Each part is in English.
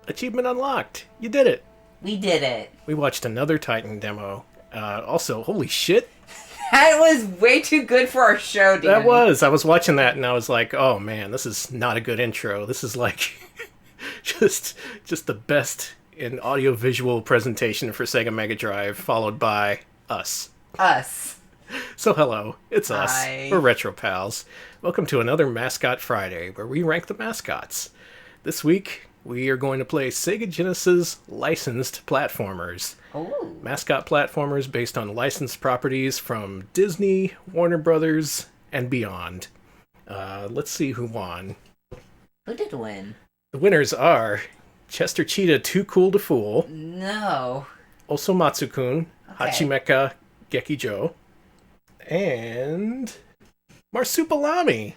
Achievement unlocked. You did it. We did it. We watched another Titan demo. Also, holy shit. That was way too good for our show, Danny. That was. I was watching that and I was like, oh man, this is not a good intro. This is like just the best in audio-visual presentation for Sega Mega Drive, followed by us. Us. So hello, it's us. Hi. We're Retro Pals. Welcome to another Mascot Friday, where we rank the mascots. This week, we are going to play Sega Genesis licensed platformers. Ooh. Mascot platformers based on licensed properties from Disney, Warner Brothers, and beyond. Let's see who won. Who did win? The winners are Chester Cheetah Too Cool to Fool, No. Osomatsu-kun, Okay. Hachimeka Gekijo, and Marsupilami.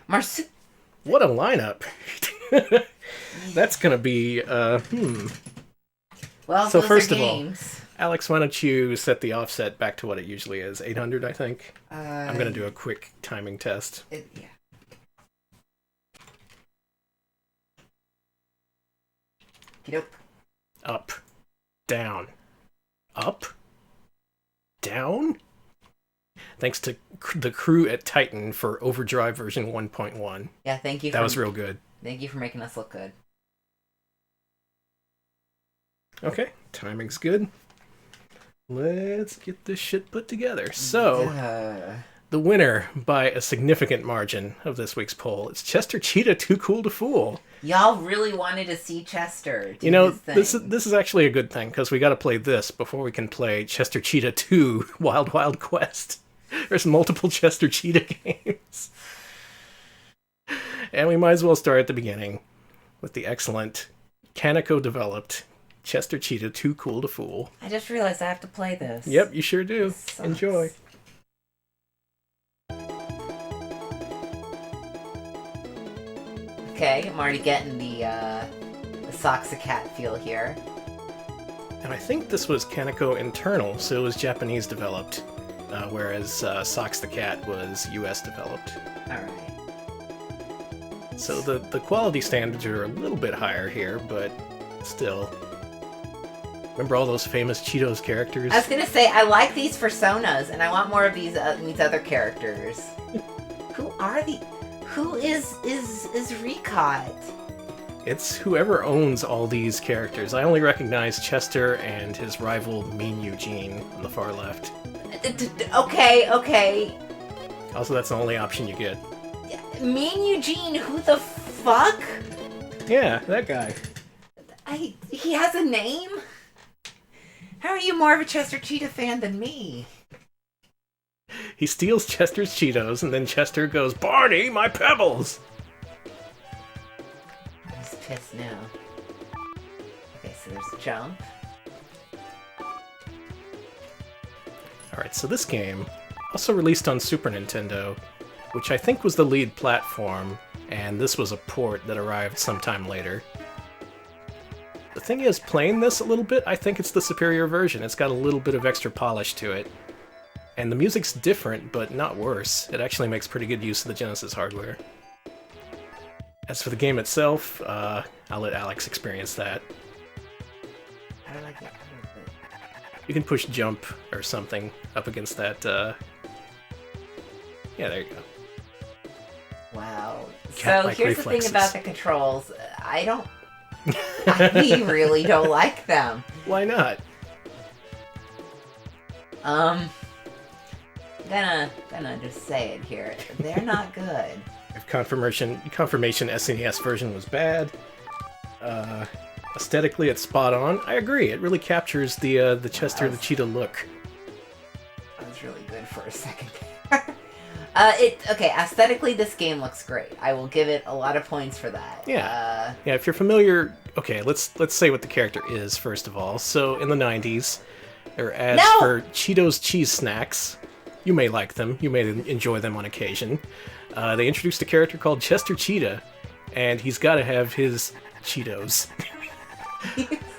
What a lineup. That's gonna be, Well, So those first are of all, games. Alex, why don't you set the offset back to what it usually is? 800, I think. I'm gonna do a quick timing test. Yeah. Get up. Up. Down. Up. Down? Thanks to the crew at Titan for Overdrive version 1.1. Yeah, thank you. That was real good. Thank you for making us look good. Okay, timing's good. Let's get this shit put together. So, the winner by a significant margin of this week's poll is Chester Cheetah Too Cool to Fool. Y'all really wanted to see Chester do You know, his thing. this is actually a good thing, because we got to play this before we can play Chester Cheetah 2 Wild Wild Quest. There's multiple Chester Cheetah games. And we might as well start at the beginning with the excellent Kaneko-developed Chester Cheetah Too Cool to Fool. I just realized I have to play this. Yep, you sure do. Sucks. Enjoy. Okay, I'm already getting the Soxa-cat feel here. And I think this was Kaneko internal, so it was Japanese developed, whereas Socks the Cat was US developed. Alright. So the quality standards are a little bit higher here, but still. Remember all those famous Cheetos characters? I was gonna say, I like these personas, and I want more of these other characters. Who are the... Who is Ricot? It's whoever owns all these characters. I only recognize Chester and his rival Mean Eugene on the far left. Okay. Also, that's the only option you get. Mean Eugene, who the fuck? Yeah, that guy. He has a name? How are you more of a Chester Cheetah fan than me? He steals Chester's Cheetos, and then Chester goes, "Barney, my pebbles!" He's pissed now. Okay, so there's jump. Alright, so this game, also released on Super Nintendo, which I think was the lead platform, and this was a port that arrived sometime later. The thing is, playing this a little bit, I think it's the superior version. It's got a little bit of extra polish to it. And the music's different, but not worse. It actually makes pretty good use of the Genesis hardware. As for the game itself, I'll let Alex experience that. I don't like it. You can push jump or something up against that, Yeah, there you go. Wow. Cat-like So here's the reflexes. thing about the controls. I really don't like them. Why not? Gonna just say it here. They're not good. If confirmation SNES version was bad. Aesthetically, it's spot on. I agree. It really captures the Chester the Cheetah look. That was really good for a second. Okay. Aesthetically, this game looks great. I will give it a lot of points for that. Yeah. Yeah. If you're familiar, okay. Let's say what the character is first of all. So in the '90s, there were ads for Cheetos cheese snacks. You may like them. You may enjoy them on occasion. They introduced a character called Chester Cheetah, and he's got to have his Cheetos.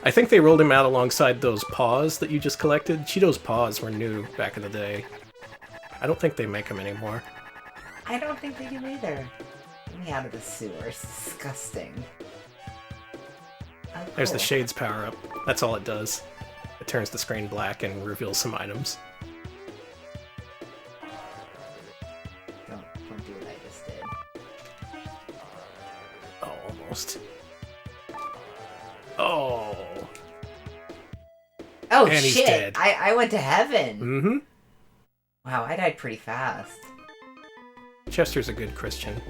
I think they rolled him out alongside those paws that you just collected. Cheetos paws were new back in the day. I don't think they make them anymore. I don't think they do either. Get me out of the sewer. It's disgusting. cool. There's the Shades power-up. That's all it does. It turns the screen black and reveals some items. Don't do what I just did. Oh, almost. Oh. Oh, and shit! He's dead. I went to heaven! Mm-hmm. Wow, I died pretty fast. Chester's a good Christian.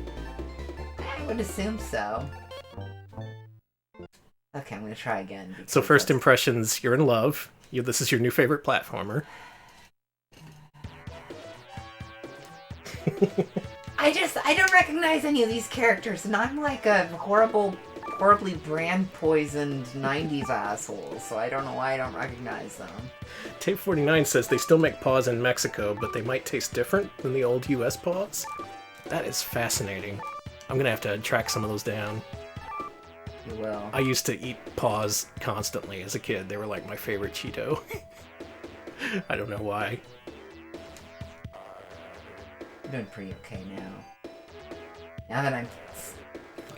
I would assume so. Okay, I'm gonna try again. So first impressions, you're in love. This is your new favorite platformer. I don't recognize any of these characters, and I'm like a horribly brand poisoned 90s asshole, so I don't know why I don't recognize them. Tape 49 says they still make paws in Mexico, but they might taste different than the old US paws. That is fascinating. I'm gonna have to track some of those down. You will. I used to eat paws constantly as a kid. They were like my favorite Cheeto. I don't know why. I'm doing pretty okay now. Now that I'm...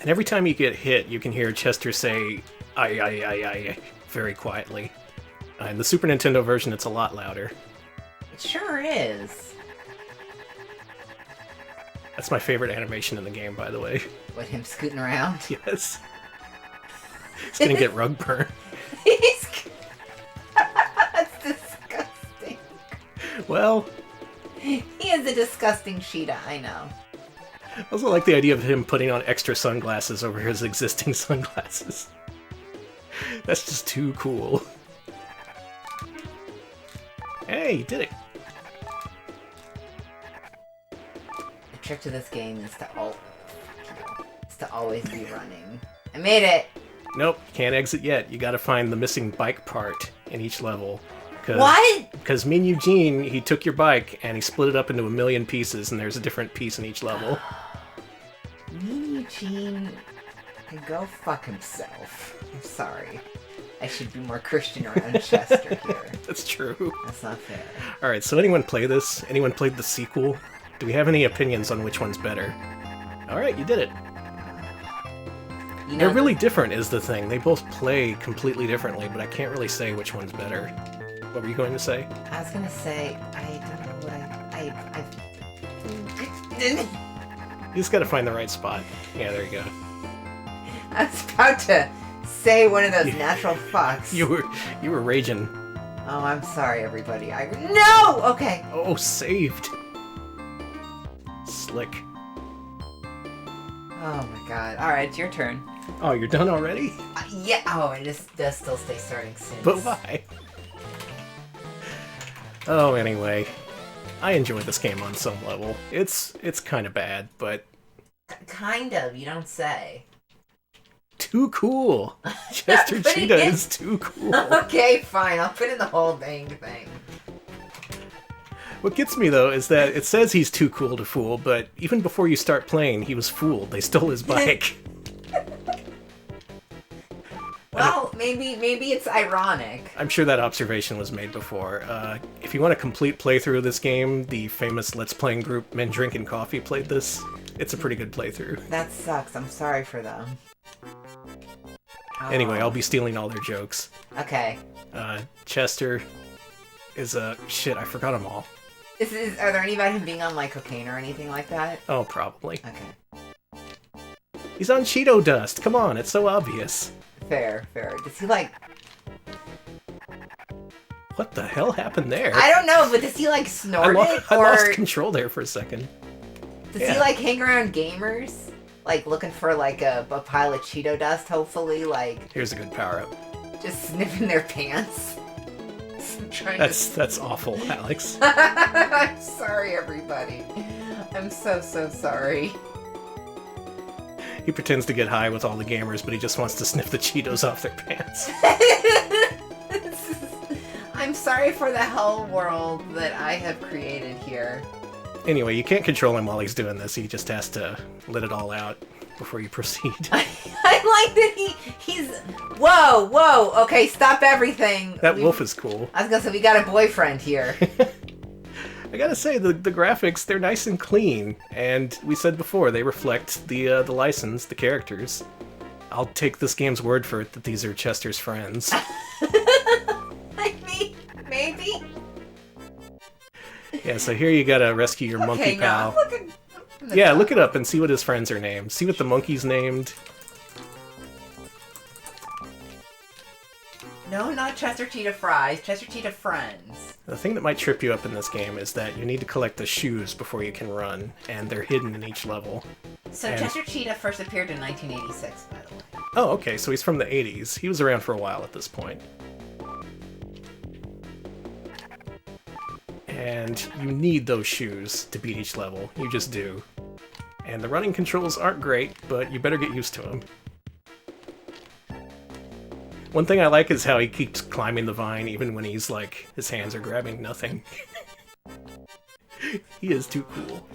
And every time you get hit, you can hear Chester say, I, very quietly. In the Super Nintendo version, it's a lot louder. It sure is. That's my favorite animation in the game, by the way. What, him scooting around? Yes. He's gonna get rug burn. That's disgusting. Well... He is a disgusting Cheetah, I know. I also like the idea of him putting on extra sunglasses over his existing sunglasses. That's just too cool. Hey, you did it. The trick to this game is to always be running. I made it! Nope, can't exit yet. You gotta find the missing bike part in each level. What? Because Mean Eugene, he took your bike and he split it up into a million pieces, and there's a different piece in each level. Mean Eugene can go fuck himself. I'm sorry. I should be more Christian around Chester here. That's true. That's not fair. Alright, so anyone play this? Anyone played the sequel? Do we have any opinions on which one's better? Alright, you did it. They're really different is the thing. They both play completely differently, but I can't really say which one's better. What were you going to say? I was gonna say, I don't know what You just gotta find the right spot. Yeah, there you go. I was about to say one of those natural fucks. You were raging. Oh, I'm sorry, everybody. No! Okay. Oh, saved. Slick. Oh my god. Alright, it's your turn. Oh, you're done already? Yeah. Oh, it does still stay starting soon. But why? Oh, anyway. I enjoyed this game on some level. It's kind of bad, but... Kind of, you don't say. Too cool. Chester Cheetah is too cool. Okay, fine. I'll put in the whole dang thing. What gets me, though, is that it says he's too cool to fool, but even before you start playing, he was fooled. They stole his bike. Well, maybe it's ironic. I'm sure that observation was made before. If you want a complete playthrough of this game, the famous Let's Playing group Men Drinking Coffee played this. It's a pretty good playthrough. That sucks. I'm sorry for them. Anyway, I'll be stealing all their jokes. Okay. Chester is a... Shit, I forgot them all. Are there any about him being on, like, cocaine or anything like that? Oh, probably. Okay. He's on Cheeto dust. Come on, it's so obvious. Fair. Does he, like... What the hell happened there? I don't know, but does he, like, snort it? I lost control there for a second. Does he, like, hang around gamers? Like, looking for, like, a pile of Cheeto dust, hopefully, like... Here's a good power-up. Just sniffing their pants? That's awful, Alex. I'm sorry, everybody. I'm so sorry. He pretends to get high with all the gamers, but he just wants to sniff the Cheetos off their pants. I'm sorry for the hell world that I have created here. Anyway, you can't control him while he's doing this. He just has to let it all out before you proceed. I like that he's... Whoa, okay, stop everything. That wolf is cool. I was gonna say, we got a boyfriend here. I gotta say, the graphics, they're nice and clean, and we said before, they reflect the license, the characters. I'll take this game's word for it that these are Chester's friends. I mean, maybe. Yeah, so here you gotta rescue your monkey pal. Look it up and see what his friends are named. See what the monkey's named. No, not Chester Cheetah Fries. Chester Cheetah Friends. The thing that might trip you up in this game is that you need to collect the shoes before you can run, and they're hidden in each level. So Chester Cheetah first appeared in 1986, by the way. Oh, okay, so he's from the 80s. He was around for a while at this point. And you need those shoes to beat each level. You just do. And the running controls aren't great, but you better get used to them. One thing I like is how he keeps climbing the vine even when he's like, his hands are grabbing nothing. He is too cool.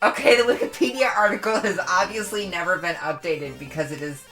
Okay, the Wikipedia article has obviously never been updated because it is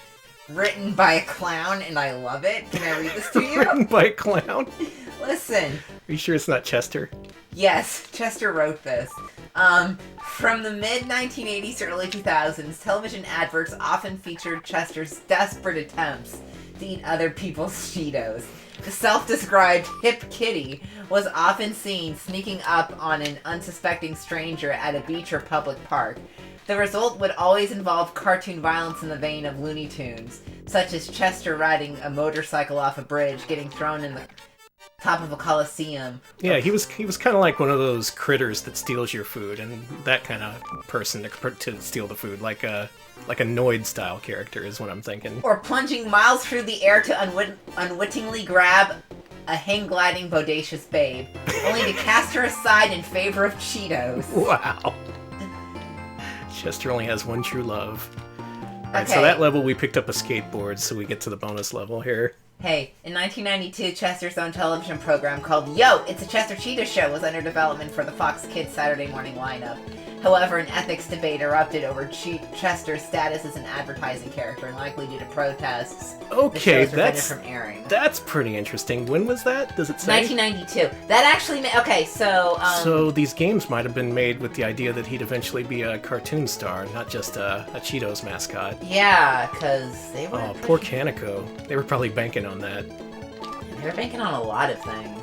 written by a clown and I love it. Can I read this to you? Written by a clown? Listen. Are you sure it's not Chester? Yes, Chester wrote this. From the mid-1980s to early 2000s, television adverts often featured Chester's desperate attempts to eat other people's Cheetos. The self-described hip kitty was often seen sneaking up on an unsuspecting stranger at a beach or public park. The result would always involve cartoon violence in the vein of Looney Tunes, such as Chester riding a motorcycle off a bridge, getting thrown in the top of a coliseum. Yeah, he was kind of like one of those critters that steals your food, and that kind of person to steal the food, like a Noid-style character is what I'm thinking. Or plunging miles through the air to unwittingly grab a hang-gliding bodacious babe, only to cast her aside in favor of Cheetos. Wow. Chester only has one true love. Alright, Okay. so that level we picked up a skateboard, so we get to the bonus level here. Hey, in 1992, Chester's own television program called Yo! It's a Chester Cheetah Show was under development for the Fox Kids Saturday morning lineup. However, an ethics debate erupted over Chester's status as an advertising character, and likely due to protests. Okay, the show was prevented from airing. That's pretty interesting. When was that? Does it say? 1992. That actually okay, so So these games might have been made with the idea that he'd eventually be a cartoon star, not just a Cheetos mascot. yeah, because they were... Oh, poor Kaneko. They were probably banking on that. They were banking on a lot of things.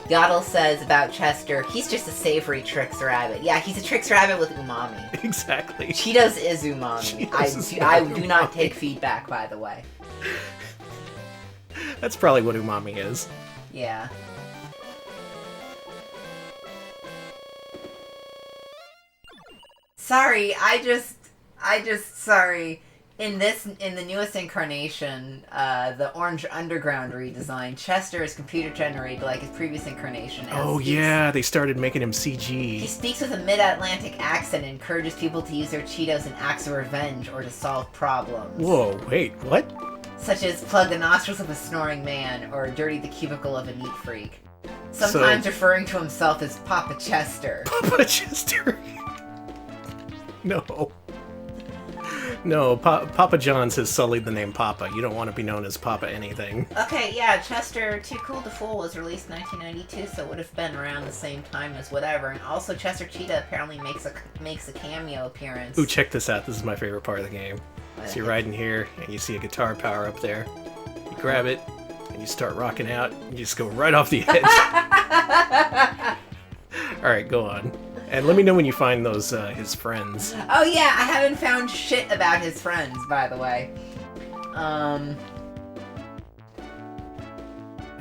Yaddle says about Chester, he's just a savory Trix Rabbit. Yeah, he's a Trix Rabbit with umami. Exactly. Cheetos is umami. I do not take feedback, by the way. That's probably what umami is. Yeah. Sorry, sorry. In the newest incarnation, the Orange Underground redesign, Chester is computer generated like his previous incarnation. Yeah, they started making him He CG. speaks with a mid-Atlantic accent and encourages people to use their Cheetos in acts of revenge or to solve problems. Whoa, wait, what? Such as plug the nostrils of a snoring man or dirty the cubicle of a neat freak. Sometimes referring to himself as Papa Chester. Papa Chester. No. No, Papa John's has sullied the name Papa. You don't want to be known as Papa anything. Okay, yeah, Chester Too Cool to Fool was released in 1992, so it would have been around the same time as whatever. And also, Chester Cheetah apparently makes a cameo appearance. Ooh, check this out. This is my favorite part of the game. So you're riding here, and you see a guitar power up there. You grab it, and you start rocking out, and you just go right off the edge. Alright, go on. And let me know when you find those, his friends. Oh yeah, I haven't found shit about his friends, by the way. I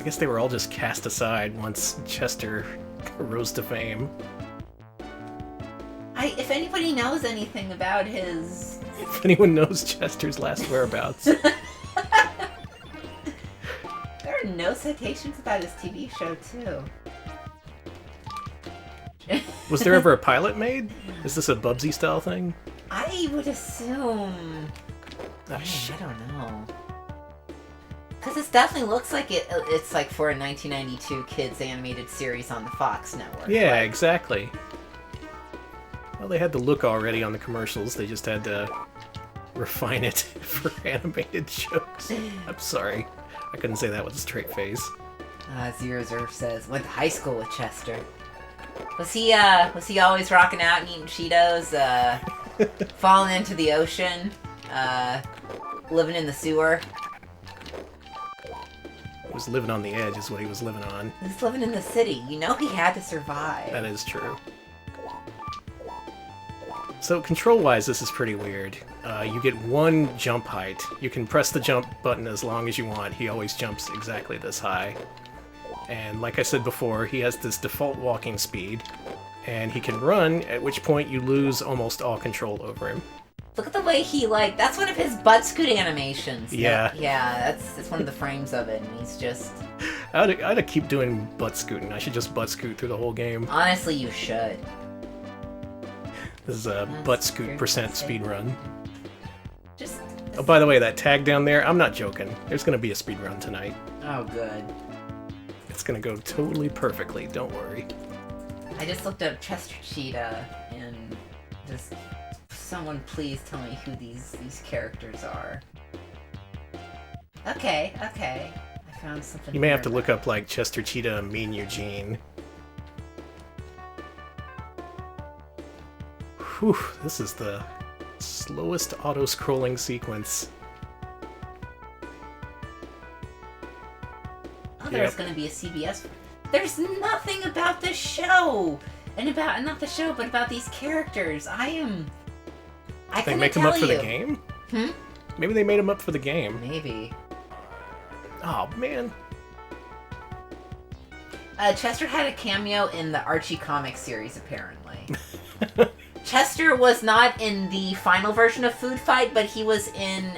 guess they were all just cast aside once Chester rose to fame. If anybody knows anything about his... If anyone knows Chester's last whereabouts. There are no citations about his TV show, too. Was there ever a pilot made? Is this a Bubsy style thing? I would assume... Oh, shit. I don't know. Because it definitely looks like it's like for a 1992 kids animated series on the Fox network. Yeah, like, exactly. Well, they had the look already on the commercials. They just had to refine it for animated shows. I'm sorry. I couldn't say that with a straight face. Zero Reserve says, went to high school with Chester. Was he always rocking out and eating Cheetos? Falling into the ocean. Living in the sewer. He was living on the edge is what he was living on. He's living in the city. You know he had to survive. That is true. So control-wise, this is pretty weird. You get one jump height. You can press the jump button as long as you want. He always jumps exactly this high. And like I said before, he has this default walking speed. And he can run, at which point you lose almost all control over him. Look at the way he, that's one of his butt scoot animations. Yeah. Yeah, that's one of the frames of it, and he's just... I ought to keep doing butt scooting. I should just butt scoot through the whole game. Honestly, you should. This is a butt scoot percent speed run. Just... Oh, by the way, that tag down there, I'm not joking. There's gonna be a speed run tonight. Oh, good. It's gonna go totally perfectly, don't worry. I just looked up Chester Cheetah, and just... Someone please tell me who these characters are. Okay. I found something. You may have to look up, Chester Cheetah, Mean Eugene. Whew, this is the slowest auto-scrolling sequence. Oh, there's gonna be a CBS. There's nothing about the show! Not the show, but about these characters. They make them up for the game? Hmm? Maybe they made them up for the game. Maybe. Oh, man. Chester had a cameo in the Archie comic series, apparently. Chester was not in the final version of Food Fight, but he was in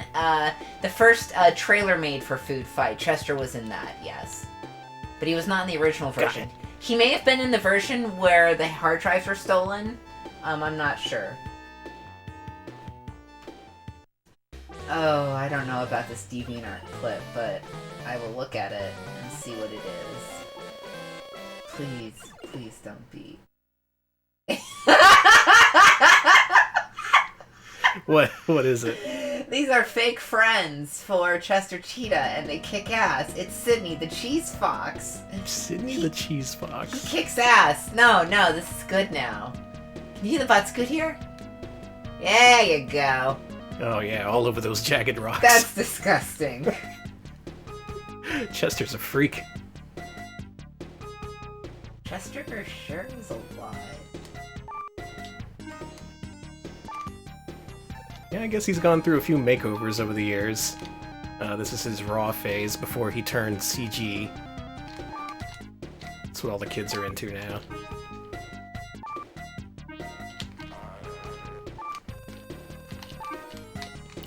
the first trailer made for Food Fight. Chester was in that, yes. But he was not in the original version. He may have been in the version where the hard drives were stolen. I'm not sure. Oh, I don't know about this DeviantArt clip, but I will look at it and see what it is. Please don't be. What is it? These are fake friends for Chester Cheetah, and they kick ass. It's Sydney the Cheese Fox. Sydney the Cheese Fox. He kicks ass. No, this is good now. Can you hear the butt scoot here? There you go. Oh yeah, all over those jagged rocks. That's disgusting. Chester's a freak. Chester for sure is alive. Yeah, I guess he's gone through a few makeovers over the years. This is his raw phase before he turned CG. That's what all the kids are into now.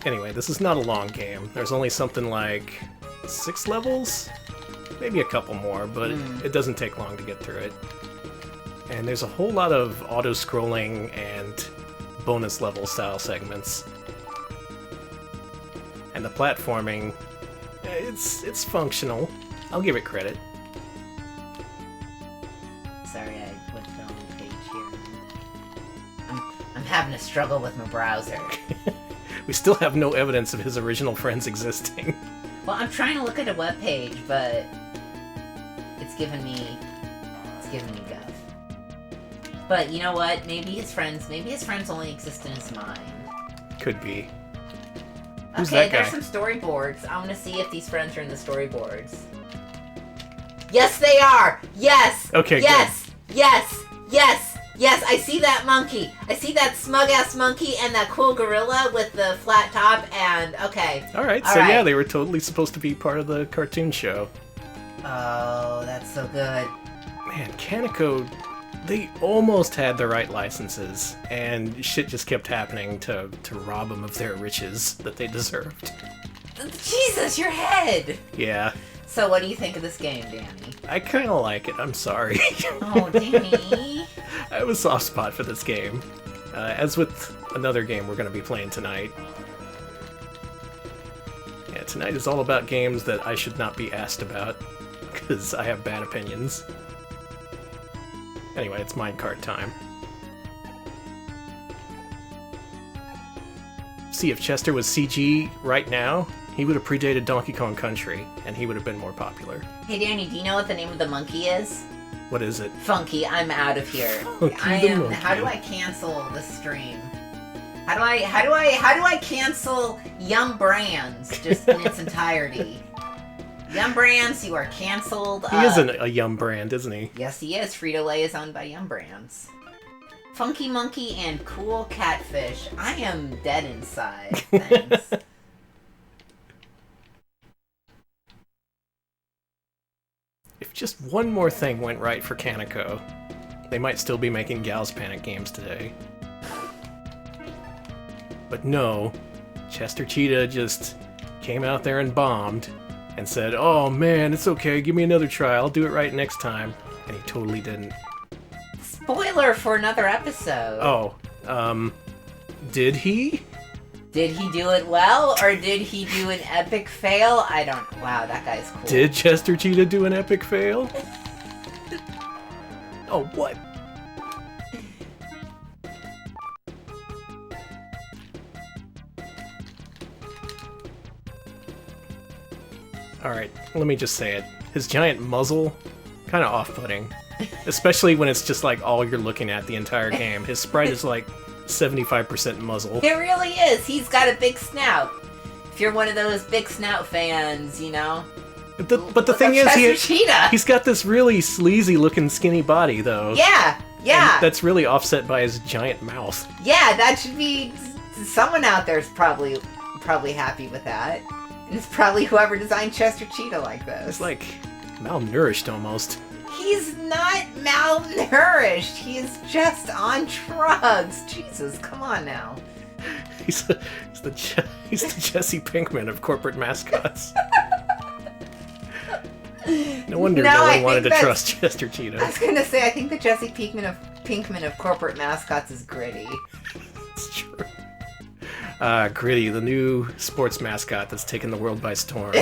Anyway, this is not a long game. There's only something like 6 levels? Maybe a couple more, but it doesn't take long to get through it. And there's a whole lot of auto-scrolling and bonus level style segments. And the platforming, it's functional. I'll give it credit. Sorry, I went down the page here. I'm having a struggle with my browser. We still have no evidence of his original friends existing. Well, I'm trying to look at a webpage, but it's giving me guff. But you know what? Maybe his friends only exist in his mind. Could be. Who's Okay, that guy? there's some storyboards. I want to see if these friends are in the storyboards. Yes, they are! Yes! Okay, yes! Good. Yes! I see that monkey! I see that smug-ass monkey and that cool gorilla with the flat top and... Okay. Alright, so yeah, they were totally supposed to be part of the cartoon show. Oh, that's so good. Man, Kaneko, they almost had the right licenses, and shit just kept happening to rob them of their riches that they deserved. Jesus, your head! Yeah. So what do you think of this game, Danny? I kinda like it, I'm sorry. Oh, Danny. I have a soft spot for this game. As with another game we're gonna be playing tonight. Yeah, tonight is all about games that I should not be asked about, because I have bad opinions. Anyway, it's minecart time. See, if Chester was CG right now, he would have predated Donkey Kong Country, and he would have been more popular. Hey Danny, do you know what the name of the monkey is? What is it? Funky, I'm out of here. Funky the monkey. How do I cancel the stream? How do I cancel Yum Brands just in its entirety? Yum Brands, you are canceled. He is a Yum brand, isn't he? Yes, he is. Frito-Lay is owned by Yum Brands. Funky Monkey and Cool Catfish. I am dead inside. Thanks. If just one more thing went right for Kaneko, they might still be making Gals Panic games today. But no, Chester Cheetah just came out there and bombed and said, "Oh man, it's okay, give me another try, I'll do it right next time." And he totally didn't. Spoiler for another episode. Oh, did he? Did he do it well, or did he do an epic fail? I don't... Wow, that guy's cool. Did Chester Cheetah do an epic fail? Oh, what? Alright, let me just say it. His giant muzzle, kind of off-putting. Especially when it's just like all you're looking at the entire game. His sprite is like 75% muzzle. It really is. He's got a big snout. If you're one of those big snout fans, you know. But the thing is, he's got this really sleazy-looking skinny body, though. Yeah, yeah. And that's really offset by his giant mouth. Yeah, that should be... Someone out there's probably happy with that. And it's probably whoever designed Chester Cheetah like this. He's like malnourished almost. He's not malnourished. He's just on drugs. Jesus, come on now. He's the Jesse Pinkman of corporate mascots. No wonder no one wanted to trust Chester Cheetah. I was gonna say, I think the Jesse Pinkman of corporate mascots is Gritty. It's true. Gritty, the new sports mascot that's taken the world by storm.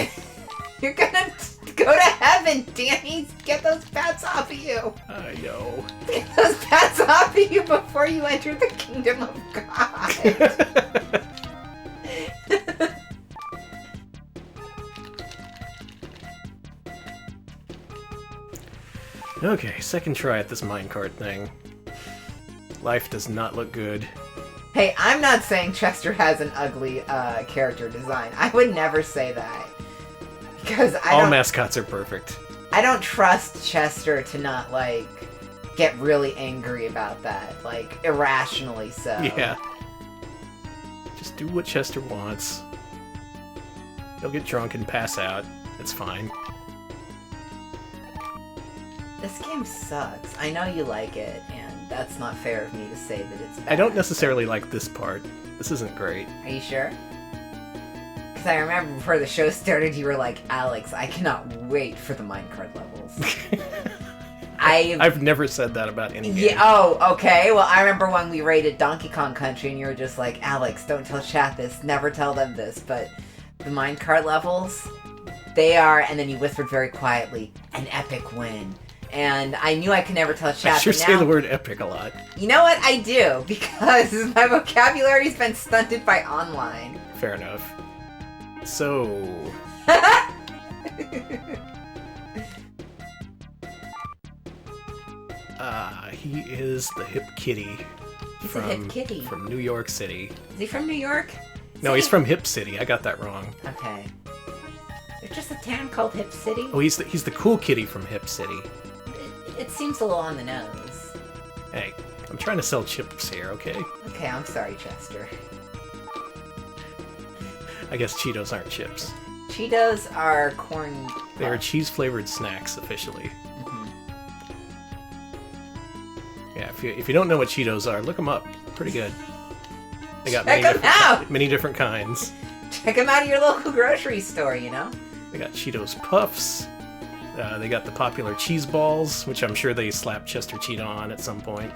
You're gonna go to heaven, Danny! Get those bats off of you! I know. Get those bats off of you before you enter the kingdom of God! Okay, second try at this minecart thing. Life does not look good. Hey, I'm not saying Chester has an ugly character design. I would never say that. Because all mascots are perfect. I don't trust Chester to not, like, get really angry about that. Like, irrationally so. Yeah. Just do what Chester wants. He'll get drunk and pass out. It's fine. This game sucks. I know you like it, and that's not fair of me to say that it's bad. I don't necessarily like this part. This isn't great. Are you sure? Because I remember before the show started, you were like, Alex, I cannot wait for the minecart levels. I've never said that about any game. Yeah, oh, okay. Well, I remember when we raided Donkey Kong Country, and you were just like, Alex, don't tell chat this, never tell them this, but the minecart levels, they are, and then you whispered very quietly, an epic win. And I knew I could never tell chat. I sure say the word epic a lot. You know what? I do, because my vocabulary's been stunted by online. Fair enough. So... he is the hip kitty. He's a hip kitty. From New York City. Is he from New York? No, he's from Hip City. I got that wrong. Okay. There's just a town called Hip City? Oh, he's the cool kitty from Hip City. It seems a little on the nose. Hey, I'm trying to sell chips here, okay? Okay, I'm sorry, Chester. I guess Cheetos aren't chips. Cheetos are corn... They are cheese-flavored snacks, officially. Mm-hmm. Yeah, if you don't know what Cheetos are, look them up. Pretty good. They got many different kinds. Check them out at your local grocery store, you know? They got Cheetos Puffs. They got the popular cheese balls, which I'm sure they slapped Chester Cheetah on at some point.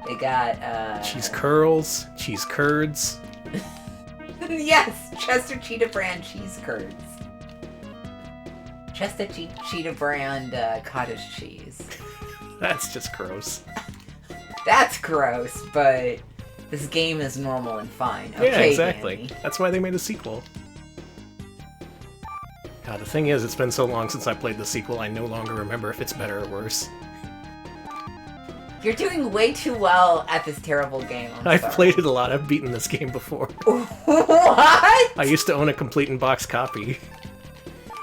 They got, cheese curls, cheese curds. Yes, Chester Cheetah brand cheese curds. Chester Cheetah brand cottage cheese. That's just gross. That's gross, but this game is normal and fine. Okay, yeah, exactly. Danny. That's why they made a sequel. God, the thing is, it's been so long since I played the sequel, I no longer remember if it's better or worse. You're doing way too well at this terrible game. I've played it a lot. I've beaten this game before. What? I used to own a complete in-box copy.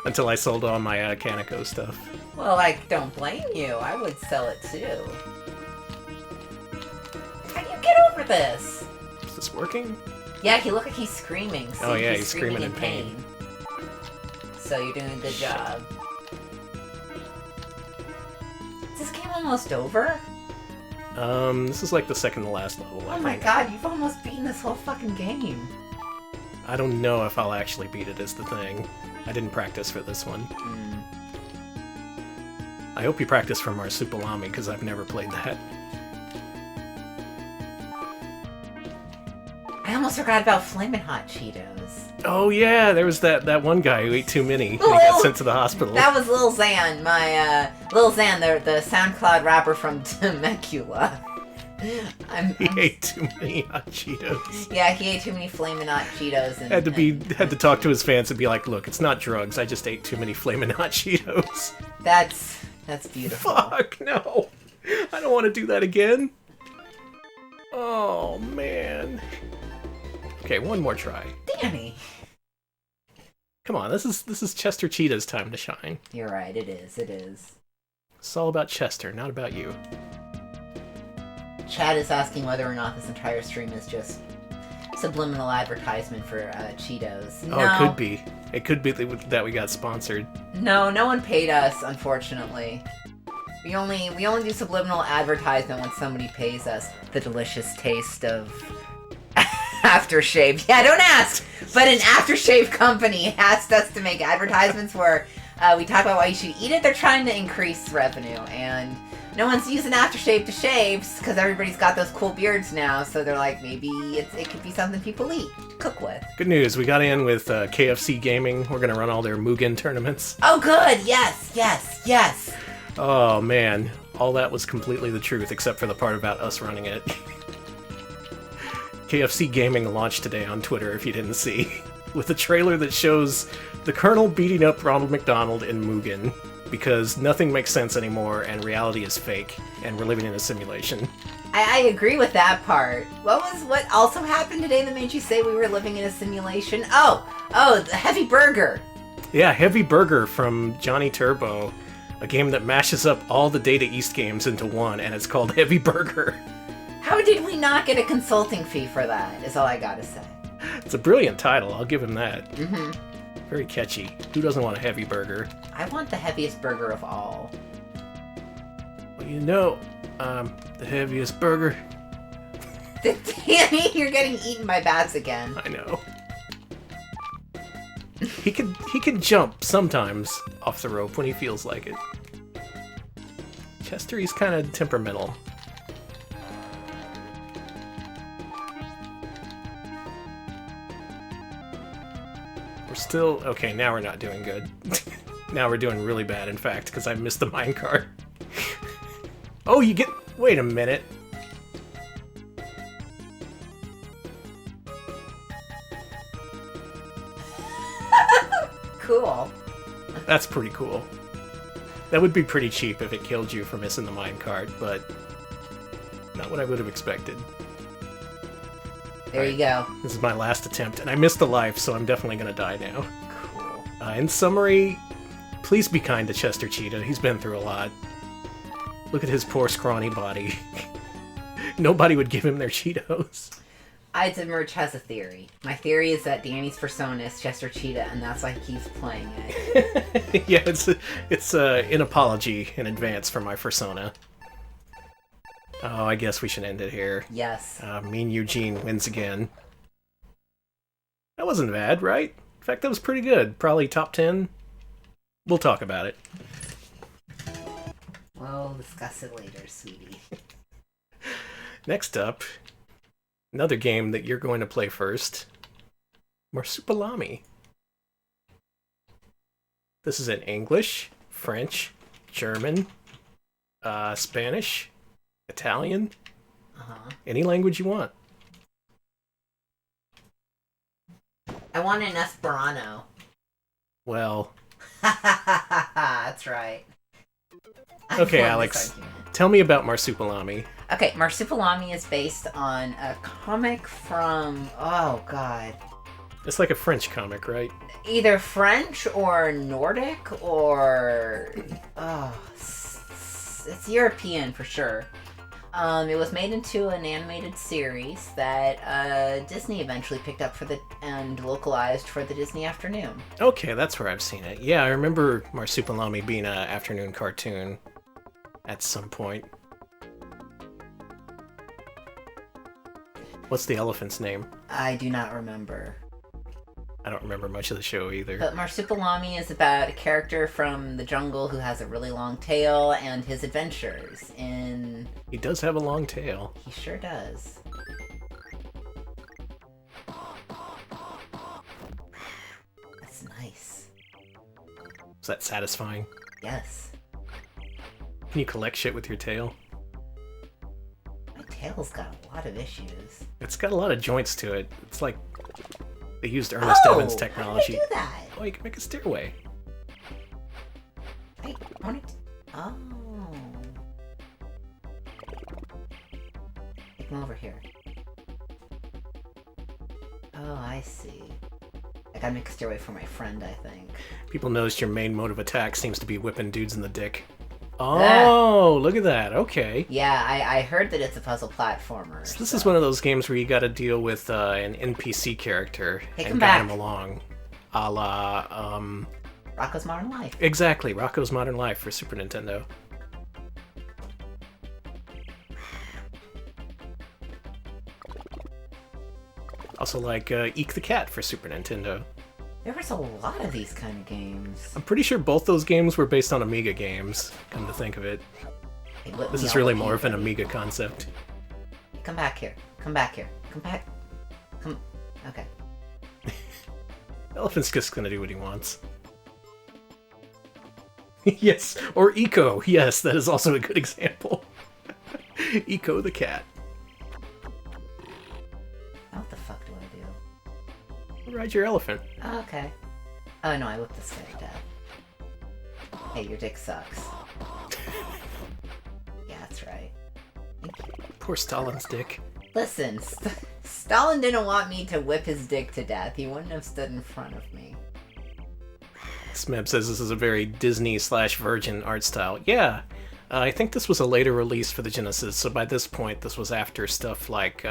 Until I sold all my Kaneko stuff. Well, I don't blame you. I would sell it too. How do you get over this? Is this working? Yeah, he look like he's screaming. See, oh yeah, he's screaming in pain. So you're doing a good job. Is this game almost over? This is like the second to last level. Oh my god, you've almost beaten this whole fucking game. I don't know if I'll actually beat it is the thing. I didn't practice for this one. I hope you practice for Marsupilami, because I've never played that. I almost forgot about Flamin' Hot Cheetos. Oh yeah, there was that one guy who ate too many and he got sent to the hospital. That was Lil Xan, Lil Xan, the SoundCloud rapper from Temecula. He ate too many hot Cheetos. Yeah, he ate too many Flamin' Hot Cheetos. And, had to talk to his fans and be like, look, it's not drugs, I just ate too many Flamin' Hot Cheetos. That's beautiful. Fuck, no. I don't want to do that again. Oh, man. Okay, one more try. Danny. Come on, this is Chester Cheetah's time to shine. You're right, it is. It's all about Chester, not about you. Chad is asking whether or not this entire stream is just subliminal advertisement for Cheetos. Oh, no. It could be. It could be that we got sponsored. No one paid us, unfortunately. We only do subliminal advertisement when somebody pays us. The delicious taste of aftershave. Yeah, don't ask! But an aftershave company asked us to make advertisements where we talk about why you should eat it. They're trying to increase revenue, and no one's using aftershave to shave because everybody's got those cool beards now, so they're like, maybe it could be something people eat, cook with. Good news, we got in with KFC Gaming. We're going to run all their Mugen tournaments. Oh, good! Yes! Oh, man. All that was completely the truth, except for the part about us running it. KFC Gaming launched today on Twitter, if you didn't see, with a trailer that shows the Colonel beating up Ronald McDonald in Mugen, because nothing makes sense anymore, and reality is fake, and we're living in a simulation. I agree with that part. What also happened today that made you say we were living in a simulation? Oh, the Heavy Burger! Yeah, Heavy Burger from Johnny Turbo, a game that mashes up all the Data East games into one, and it's called Heavy Burger. How did we not get a consulting fee for that, is all I gotta say. It's a brilliant title, I'll give him that. Mm-hmm. Very catchy. Who doesn't want a heavy burger? I want the heaviest burger of all. Well, you know, the heaviest burger. Danny, you're getting eaten by bats again. I know. He can jump sometimes off the rope when he feels like it. Chester, he's kind of temperamental. Still okay. Now we're not doing good. Now we're doing really bad, in fact, because I missed the minecart. Oh, you get. Wait a minute. Cool. That's pretty cool. That would be pretty cheap if it killed you for missing the minecart, but not what I would have expected. There you go. This is my last attempt, and I missed the life, so I'm definitely gonna die now. Cool. In summary, please be kind to Chester Cheetah. He's been through a lot. Look at his poor scrawny body. Nobody would give him their Cheetos. Merch has a theory. My theory is that Danny's persona is Chester Cheetah, and that's why he keeps playing it. Yeah, it's an apology in advance for my persona. Oh, I guess we should end it here. Yes. Mean Eugene wins again. That wasn't bad, right? In fact, that was pretty good. Probably top 10. We'll talk about it. We'll discuss it later, sweetie. Next up, another game that you're going to play first. Marsupilami. This is in English, French, German, Spanish, Italian, any language you want. I want an Esperanto. Well. That's right. Okay, Alex. Tell me about Marsupilami. Okay, Marsupilami is based on a comic from, oh god, It's like a French comic, right? either French or Nordic or, it's European for sure. It was made into an animated series that Disney eventually picked up and localized for the Disney Afternoon. Okay, that's where I've seen it. Yeah, I remember Marsupilami being an afternoon cartoon at some point. What's the elephant's name? I do not remember. I don't remember much of the show either. But Marsupilami is about a character from the jungle who has a really long tail and his adventures in... He does have a long tail. He sure does. That's nice. Is that satisfying? Yes. Can you collect shit with your tail? My tail's got a lot of issues. It's got a lot of joints to it. It's like they used Ernest Evans technology. How did I do that? Oh, you can make a stairway. I wanted to... Oh. Take him over here. Oh, I see. I gotta make a stairway for my friend, I think. People noticed your main mode of attack seems to be whipping dudes in the dick. Oh, look at that. Okay. Yeah, I heard that it's a puzzle platformer. So this is one of those games where you gotta deal with an NPC character and guide him along. A la, Rocko's Modern Life. Exactly, Rocko's Modern Life for Super Nintendo. Also like Eek the Cat for Super Nintendo. There was a lot of these kind of games. I'm pretty sure both those games were based on Amiga games, come to think of it. This is really more of an Amiga concept. Come back here. Come back here. Come back. Come... Okay. Elephant's just gonna do what he wants. Yes, or Eco. Yes, that is also a good example. Eco the cat. Now what the fuck do I do? Ride your elephant. Oh, okay. Oh no, I whipped this guy to death. Hey, your dick sucks. Yeah, that's right. Thank you. Poor Stalin's dick. Listen, Stalin didn't want me to whip his dick to death. He wouldn't have stood in front of me. Smeb says this is a very Disney/Virgin art style. Yeah, I think this was a later release for the Genesis, so by this point this was after stuff like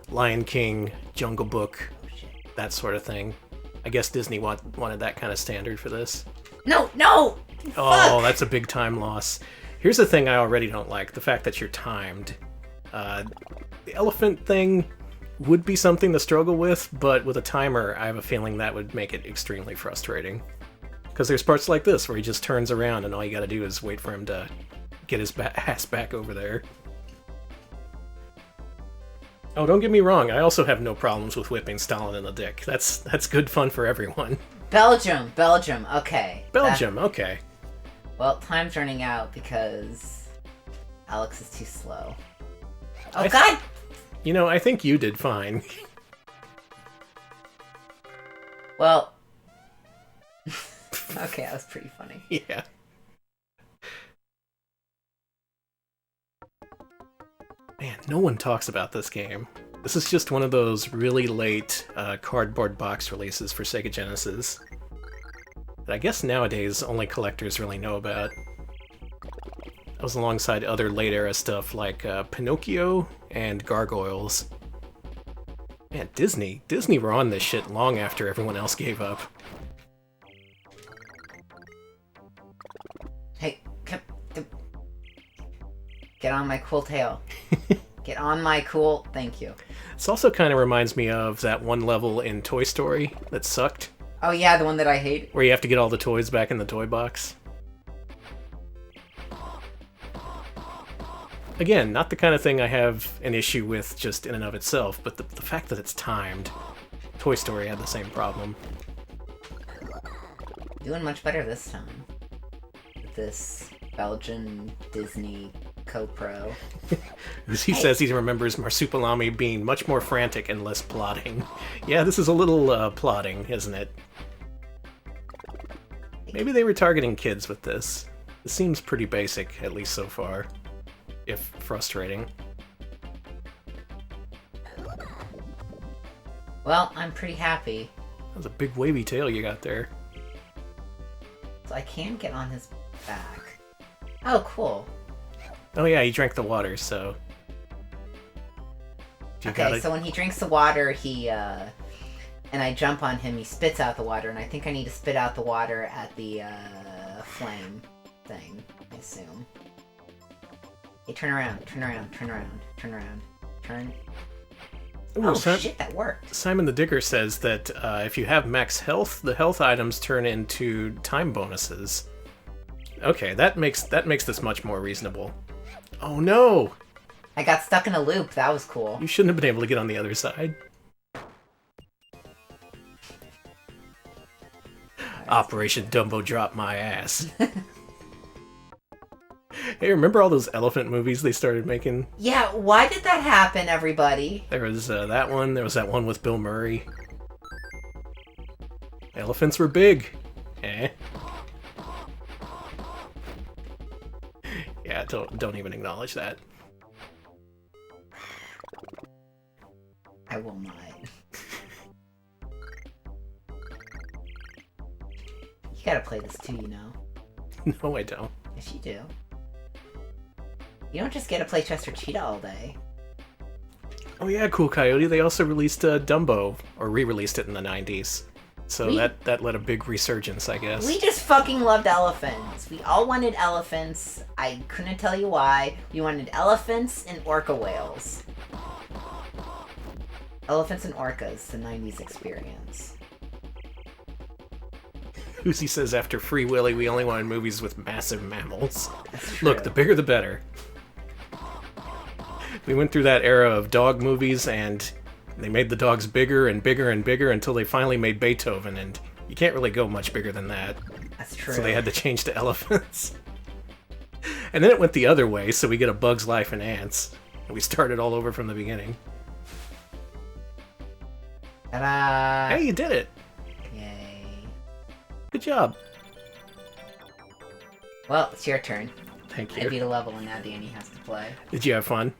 Lion King, Jungle Book, that sort of thing. I guess Disney wanted that kind of standard for this. No, no! Oh, Fuck! that's a big time loss. Here's the thing I already don't like, the fact that you're timed. The elephant thing would be something to struggle with, but with a timer, I have a feeling that would make it extremely frustrating. Because there's parts like this where he just turns around and all you gotta do is wait for him to get his ass back over there. Oh, don't get me wrong, I also have no problems with whipping Stalin in the dick. That's good fun for everyone. Belgium, okay. Belgium, okay. Well, time's running out because Alex is too slow. Oh, God! You know, I think you did fine. Well... okay, that was pretty funny. Yeah. Man, no one talks about this game. This is just one of those really late cardboard box releases for Sega Genesis that I guess nowadays only collectors really know about. That was alongside other late-era stuff like Pinocchio and Gargoyles. Man, Disney were on this shit long after everyone else gave up. Hey, get on my cool tail. Get on my cool... Thank you. This also kind of reminds me of that one level in Toy Story that sucked. Oh yeah, the one that I hate? Where you have to get all the toys back in the toy box. Again, not the kind of thing I have an issue with just in and of itself, but the fact that it's timed. Toy Story had the same problem. Doing much better this time. With this Belgian Disney co-pro. He says he remembers Marsupilami being much more frantic and less plotting. Yeah, this is a little plotting, isn't it? Maybe they were targeting kids with this. It seems pretty basic, at least so far. if frustrating. Well, I'm pretty happy. That's a big wavy tail you got there. So I can get on his back. Oh, cool. Oh yeah, he drank the water, so... Okay, so when he drinks the water, he, and I jump on him, he spits out the water, and I think I need to spit out the water at the, flame thing, I assume. Hey, turn around, turn around, turn around, turn around, turn... Ooh, oh shit, that worked. Simon the Digger says that if you have max health, the health items turn into time bonuses. Okay, that makes this much more reasonable. Oh no! I got stuck in a loop, that was cool. You shouldn't have been able to get on the other side. Operation Dumbo Drop My Ass. Hey, remember all those elephant movies they started making? Yeah, why did that happen, everybody? There was that one, there was that one with Bill Murray. Elephants were big. Eh? Yeah, don't even acknowledge that. I will not. You gotta play this too, you know. No, I don't. Yes, you do. You don't just get to play Chester Cheetah all day. Oh yeah, Cool Coyote. They also released Dumbo, or re-released it in the 90s. So that led a big resurgence, I guess. We just fucking loved elephants. We all wanted elephants. I couldn't tell you why. We wanted elephants and orca whales. Elephants and orcas, the 90s experience. Uzi says after Free Willy, we only wanted movies with massive mammals. That's true. Look, the bigger the better. We went through that era of dog movies, and they made the dogs bigger and bigger and bigger until they finally made Beethoven, and you can't really go much bigger than that. That's true. So they had to change to elephants. And then it went the other way, so we get A Bug's Life and Ants. And we started all over from the beginning. Ta-da! Hey, you did it! Yay. Good job. Well, it's your turn. Thank I you. beat a level and now Danny has to play. Did you have fun?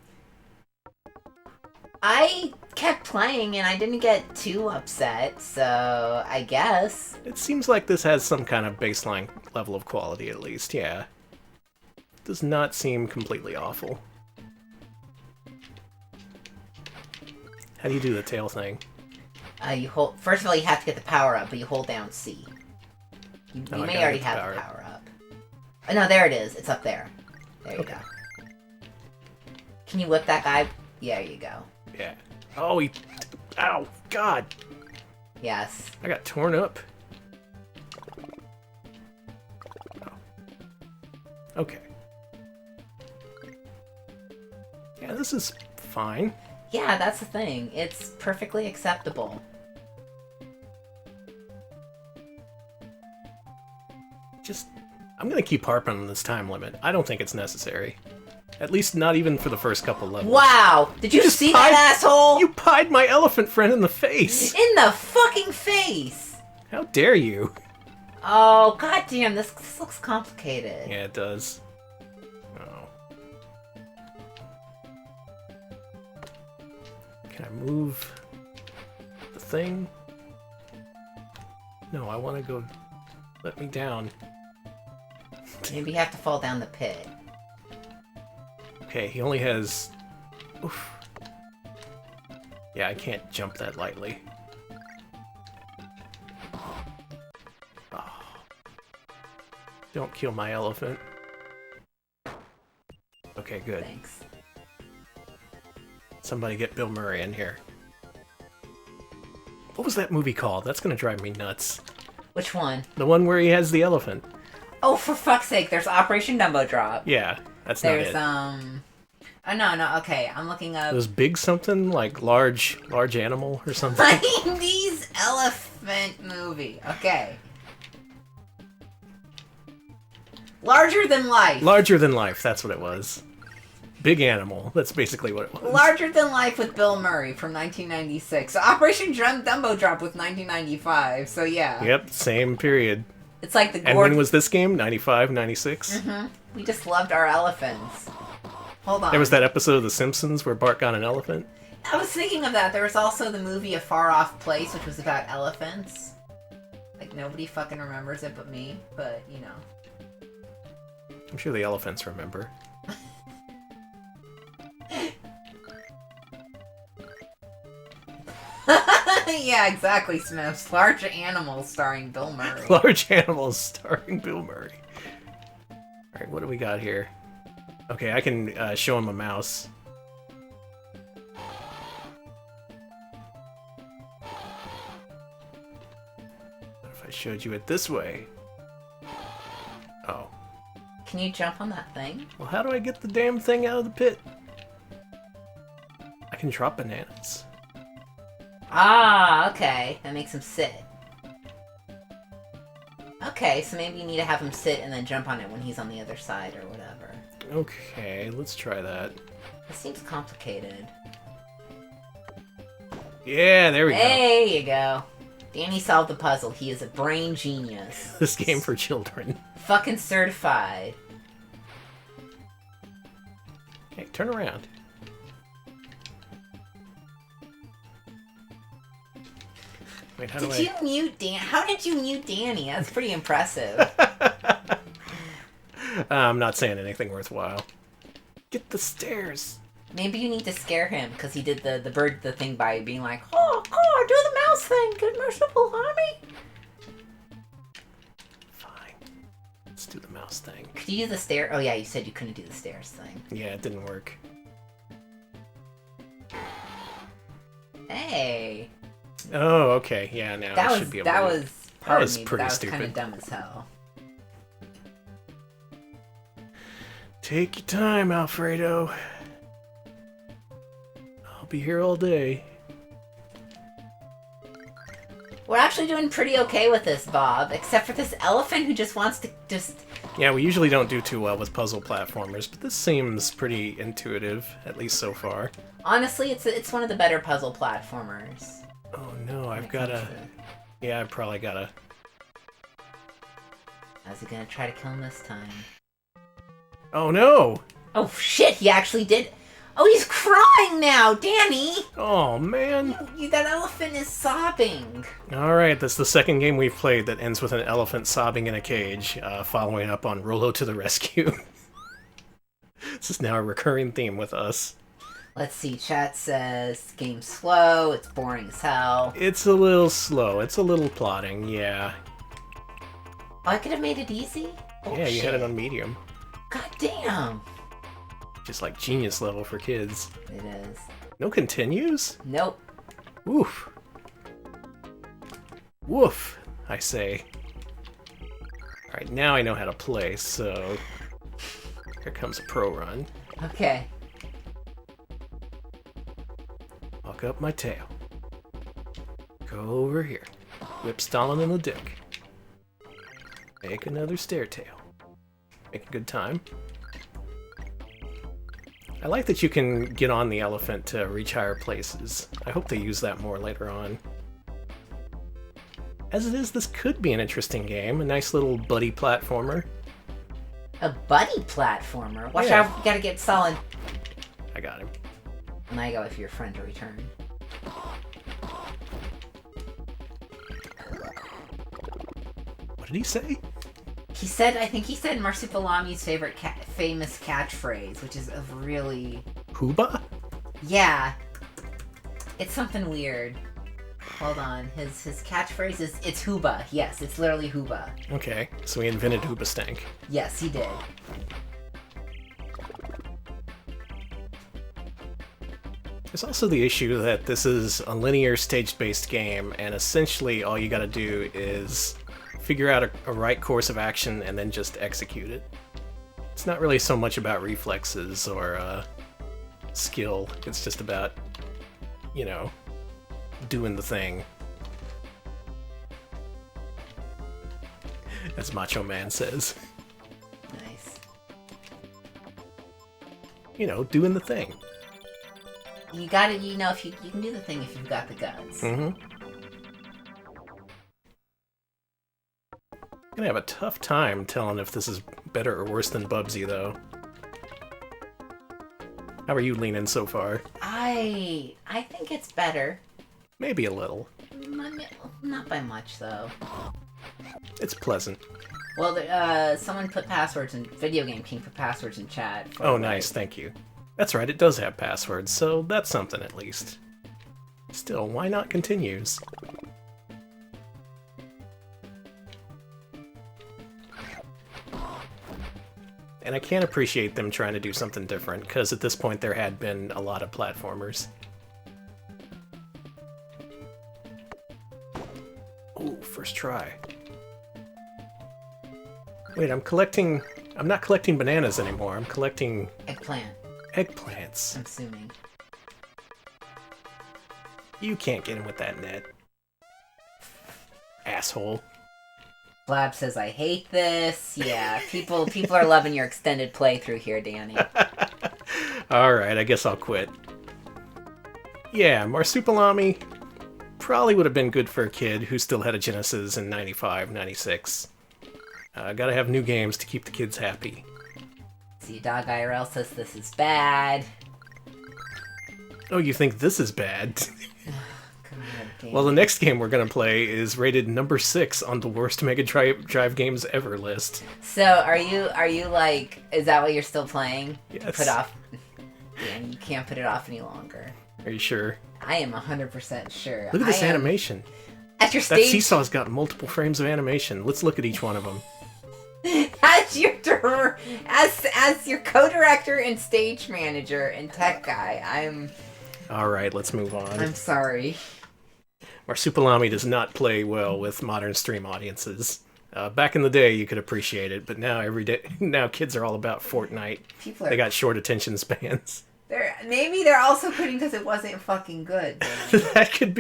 I kept playing and I didn't get too upset, so I guess. It seems like this has some kind of baseline level of quality, at least, yeah. Does not seem completely awful. How do you do the tail thing? You hold. First of all, you have to get the power up, but you hold down C. You Oh, I may gotta already get the have power the up. power up. Oh, no, there it is. It's up there. There you Okay. go. Can you whip that guy? Yeah, there you go. Yeah. Oh, he... Ow! God! Yes. I got torn up. Oh. Okay. Yeah, this is fine. Yeah, that's the thing. It's perfectly acceptable. Just... I'm gonna keep harping on this time limit. I don't think it's necessary. At least not even for the first couple levels. Wow! Did you see that asshole? You pied my elephant friend in the face! In the fucking face! How dare you? Oh, goddamn! This looks complicated. Yeah, it does. Oh. Can I move the thing? No, I want to go... Let me down. Maybe you have to fall down the pit. Okay, he only has... Oof. Yeah, I can't jump that lightly. Oh. Don't kill my elephant. Okay, good. Thanks. Somebody get Bill Murray in here. What was that movie called? That's gonna drive me nuts. Which one? The one where he has the elephant. Oh, for fuck's sake, there's Operation Dumbo Drop. Yeah, that's There's, not it. Oh, no, okay, I'm looking up... It was big something? Like large animal or something? 90s elephant movie. Okay. Larger than life. Larger than life, that's what it was. Big animal, that's basically what it was. Larger than life with Bill Murray from 1996. Operation Dumbo Drop with 1995, so yeah. Yep, same period. It's like the And when was this game? 95, 96? Mm-hmm. We just loved our elephants. Hold on. There was that episode of The Simpsons where Bart got an elephant. I was thinking of that. There was also the movie A Far Off Place, which was about elephants. Like, nobody fucking remembers it but me, but, you know. I'm sure the elephants remember. Yeah, exactly, Smiths. Large Animals starring Bill Murray. Large Animals starring Bill Murray. Alright, what do we got here? Okay, I can show him a mouse. What if I showed you it this way? Oh. Can you jump on that thing? Well, how do I get the damn thing out of the pit? I can drop bananas. Ah, okay. That makes him sit. Okay, so maybe you need to have him sit and then jump on it when he's on the other side or whatever. Okay, let's try that. This seems complicated. Yeah, there we go. There you go. Danny solved the puzzle. He is a brain genius. This game for children. Fucking certified. Hey, turn around. Wait, how Did you mute Dan? How did you mute Danny? That's pretty impressive. I'm not saying anything worthwhile. Get the stairs. Maybe you need to scare him because he did the thing by being like, oh, do the mouse thing. Good Marsupilami. Fine. Let's do the mouse thing. Could you do the stair? Oh yeah, you said you couldn't do the stairs thing. Yeah, it didn't work. Hey. Oh, okay. Yeah, now I should be able to. That was That was me, but pretty that was stupid. kind of dumb as hell. Take your time, Alfredo. I'll be here all day. We're actually doing pretty okay with this, Bob, except for this elephant who just wants to just... Yeah, we usually don't do too well with puzzle platformers, but this seems pretty intuitive, at least so far. Honestly, it's one of the better puzzle platformers. Oh no, I've gotta... Yeah, I probably gotta... How's he gonna try to kill him this time? Oh no! Oh shit, he actually did... Oh, he's crying now, Danny! Oh man! That elephant is sobbing. Alright, that's the second game we've played that ends with an elephant sobbing in a cage, following up on Rollo to the rescue. This is now a recurring theme with us. Let's see, chat says, game's slow, it's boring as hell. It's a little slow, it's a little plotting, yeah. Oh, I could have made it easy? Oh, Yeah, you shit. had it on medium. God damn! Just like genius level for kids. It is. No continues? Nope. Woof. Woof, I say. Alright, now I know how to play, so... Here comes a pro run. Okay. Walk up my tail. Go over here. Whip Stalin in the dick. Make another stair tail. Make a good time. I like that you can get on the elephant to reach higher places. I hope they use that more later on. As it is, this could be an interesting game. A nice little buddy platformer. A buddy platformer? Watch Yeah. out, you gotta get solid. I got him. And I go if your friend to return. What did he say? He said, I think he said Marsupilami's famous catchphrase, which is a really... Hooba? Yeah. It's something weird. Hold on. His catchphrase is, it's Hooba. Yes, it's literally Hooba. Okay, so he invented Hooba Stank. Yes, he did. There's also the issue that this is a linear stage-based game, and essentially all you gotta do is figure out a right course of action and then just execute it. It's not really so much about reflexes or skill, it's just about, you know, doing the thing. As Macho Man says. Nice. You know, doing the thing. You gotta, you know, if you can do the thing if you've got the guts. Mm-hmm. Gonna have a tough time telling if this is better or worse than Bubsy, though. How are you leaning so far? I think it's better. Maybe a little. Not by much, though. It's pleasant. Well, someone put passwords in... Video Game King put passwords in chat. Oh, nice, thank you. That's right, it does have passwords, so that's something at least. Still, why not continues? And I can't appreciate them trying to do something different, because at this point there had been a lot of platformers. Ooh, first try. Wait, I'm not collecting bananas anymore, I'm collecting... Eggplant. Eggplants. I'm assuming. You can't get in with that net. Asshole. Blab says, I hate this. Yeah, people are loving your extended playthrough here, Danny. Alright, I guess I'll quit. Yeah, Marsupilami probably would have been good for a kid who still had a Genesis in 95, 96. Gotta have new games to keep the kids happy. See, Dog IRL says this is bad. Oh, you think this is bad? God, well, the next game we're gonna play is rated number 6 on the worst Mega Drive games ever list. So, are you like, is that what you're still playing? Yes. Put off. Yeah, you can't put it off any longer. Are you sure? I am 100% sure. Look at this animation. At your That stage... seesaw's got multiple frames of animation. Let's look at each one of them. As your co-director and stage manager and tech guy, Alright, let's move on. I'm sorry. Marsupilami does not play well with modern stream audiences. Back in the day, you could appreciate it, but now kids are all about Fortnite. They got short attention spans. Maybe they're also quitting because it wasn't fucking good. That could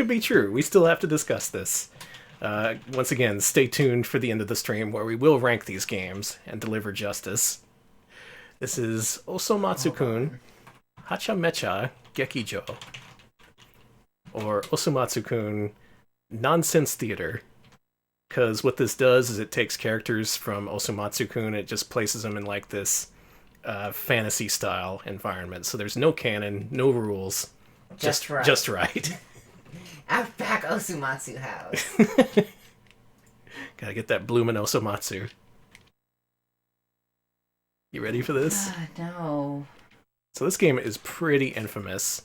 be true. We still have to discuss this. Once again, stay tuned for the end of the stream where we will rank these games and deliver justice. This is Osomatsu-kun Hachamecha Gekijo, or Osomatsu-kun Nonsense Theater. Because what this does is it takes characters from Osomatsu-kun and it just places them in like this fantasy-style environment. So there's no canon, no rules. Just right. Just right. Outback Osomatsu house. Gotta get that bloomin' Osomatsu. You ready for this? No. So this game is pretty infamous.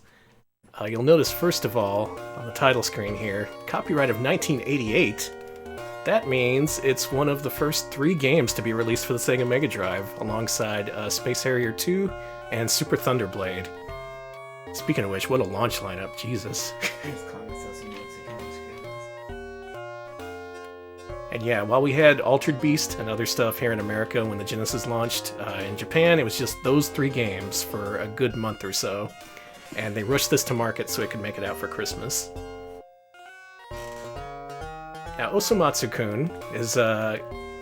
You'll notice, first of all, on the title screen here, copyright of 1988. That means it's one of the first 3 games to be released for the Sega Mega Drive, alongside Space Harrier 2 and Super Thunder Blade. Speaking of which, what a launch lineup, Jesus. And yeah, while we had Altered Beast and other stuff here in America when the Genesis launched, in Japan it was just those 3 games for a good month or so. And they rushed this to market so it could make it out for Christmas. Now, Osomatsu-kun is,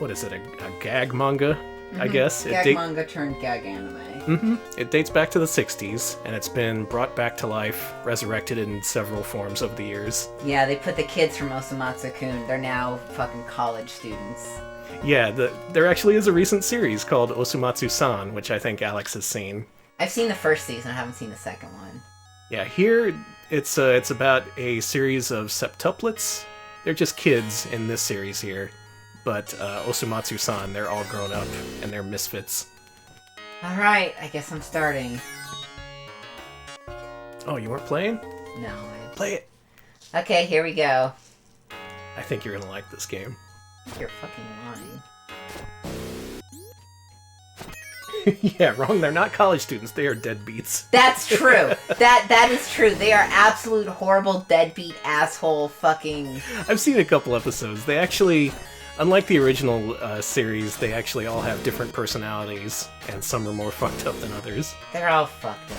what is it, a gag manga, I guess? Gag manga turned gag anime. It dates back to the 60s, and it's been brought back to life, resurrected in several forms over the years. Yeah, they put the kids from Osomatsu-kun. They're now fucking college students. Yeah, there actually is a recent series called Osomatsu-san, which I think Alex has seen. I've seen the first season, I haven't seen the second one. Yeah, here it's about a series of septuplets. They're just kids in this series here, but Osomatsu-san, they're all grown up and they're misfits. Alright, I guess I'm starting. Oh, you weren't playing? No. Play it! Okay, here we go. I think you're gonna like this game. You're fucking lying. Yeah, wrong. They're not college students. They are deadbeats. That's true. That is true. They are absolute horrible deadbeat asshole fucking... I've seen a couple episodes. They actually, unlike the original series, they actually all have different personalities, and some are more fucked up than others. They're all fucked up.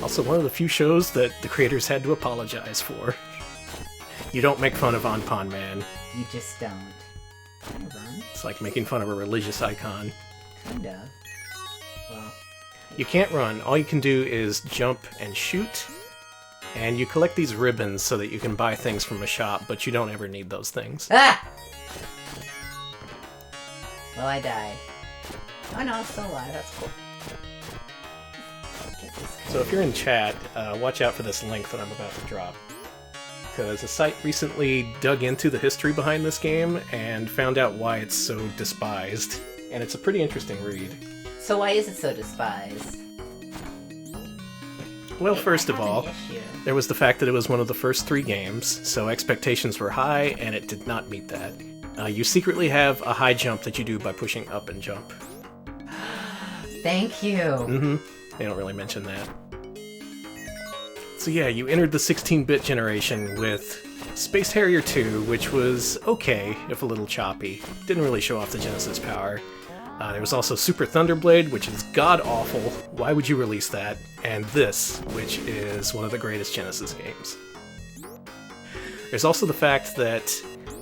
Also, one of the few shows that the creators had to apologize for. You don't make fun of Anpan Man. You just don't. Hold on. It's like making fun of a religious icon. Kind of. Well... You can't run. All you can do is jump and shoot. And you collect these ribbons so that you can buy things from a shop, but you don't ever need those things. Ah! Well, I died. Oh no, it's still alive. That's cool. So if you're in chat, watch out for this link that I'm about to drop. Because a site recently dug into the history behind this game and found out why it's so despised. And it's a pretty interesting read. So why is it so despised? Well, first of all, issue. there was the fact that it was one of the first 3 games, so expectations were high, and it did not meet that. You secretly have a high jump that you do by pushing up and jump. Thank you. Mm-hmm. They don't really mention that. So yeah, you entered the 16-bit generation with Space Harrier 2, which was okay, if a little choppy. Didn't really show off the Genesis power. There was also Super Thunderblade, which is god-awful. Why would you release that? And this, which is one of the greatest Genesis games. There's also the fact that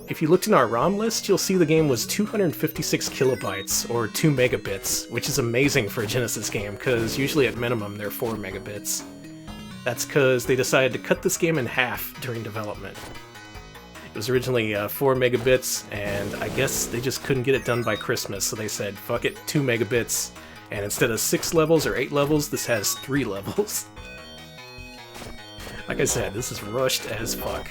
if you looked in our ROM list, you'll see the game was 256 kilobytes, or 2 megabits, which is amazing for a Genesis game, because usually at minimum they're 4 megabits. That's because they decided to cut this game in half during development. It was originally 4 megabits, and I guess they just couldn't get it done by Christmas, so they said, fuck it, 2 megabits, and instead of 6 levels or 8 levels, this has 3 levels. Like I said, this is rushed as fuck.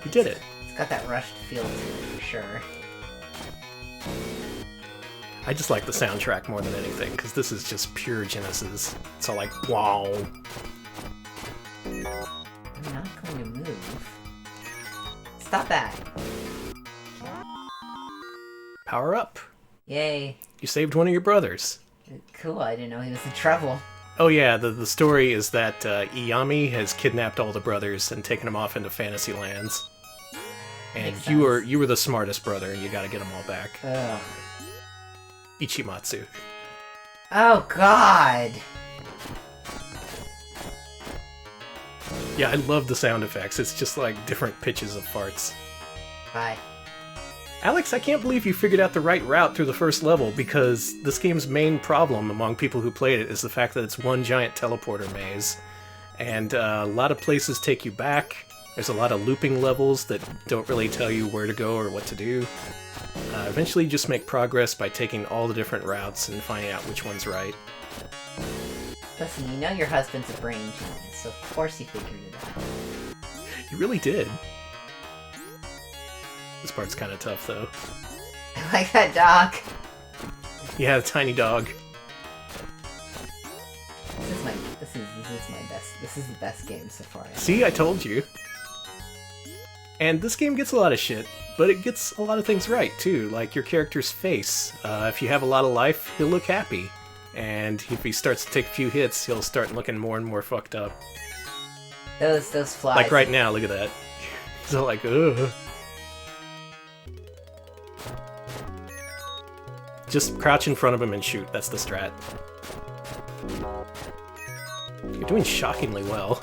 You did it. It's got that rushed feel to it, for sure. I just like the soundtrack more than anything, because this is just pure Genesis. It's all like, wow. I'm not going to move. Stop that. Power up. Yay. You saved one of your brothers. Cool, I didn't know he was in trouble. Oh yeah, the story is that Iyami has kidnapped all the brothers and taken them off into fantasy lands. And you were the smartest brother, and you gotta get them all back. Ugh. Ichimatsu. Oh god! Yeah, I love the sound effects. It's just like different pitches of farts. Bye. Alex, I can't believe you figured out the right route through the first level, because this game's main problem among people who played it is the fact that it's one giant teleporter maze. And a lot of places take you back. There's a lot of looping levels that don't really tell you where to go or what to do. Eventually you just make progress by taking all the different routes and finding out which one's right. Listen, you know your husband's a brain genius, so of course he figured it out. You really did. This part's kind of tough, though. I like that dog. Yeah, the tiny dog. This is the best game so far. See, I told you. And this game gets a lot of shit, but it gets a lot of things right, too. Like your character's face. If you have a lot of life, he'll look happy. And if he starts to take a few hits, he'll start looking more and more fucked up. Those flies. Like right now, look at that. He's all like, ugh. Just crouch in front of him and shoot. That's the strat. You're doing shockingly well.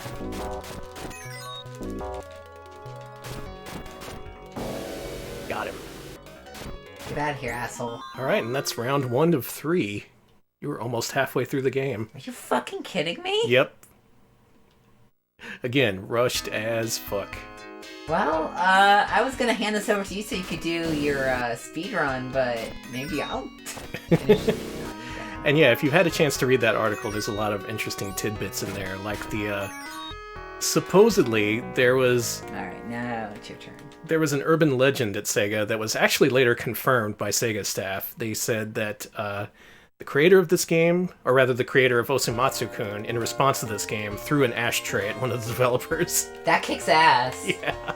Got him. Get out of here, asshole. Alright, and that's round 1 of 3. You were almost halfway through the game. Are you fucking kidding me? Yep. Again, rushed as fuck. Well, I was gonna hand this over to you so you could do your speed run, but maybe I'll finish it. And yeah, if you've had a chance to read that article, there's a lot of interesting tidbits in there, like the, supposedly, there was... Alright, now it's your turn. There was an urban legend at Sega that was actually later confirmed by Sega staff. They said that, the creator of this game, or rather the creator of Osomatsu-kun, in response to this game, threw an ashtray at one of the developers. That kicks ass. Yeah.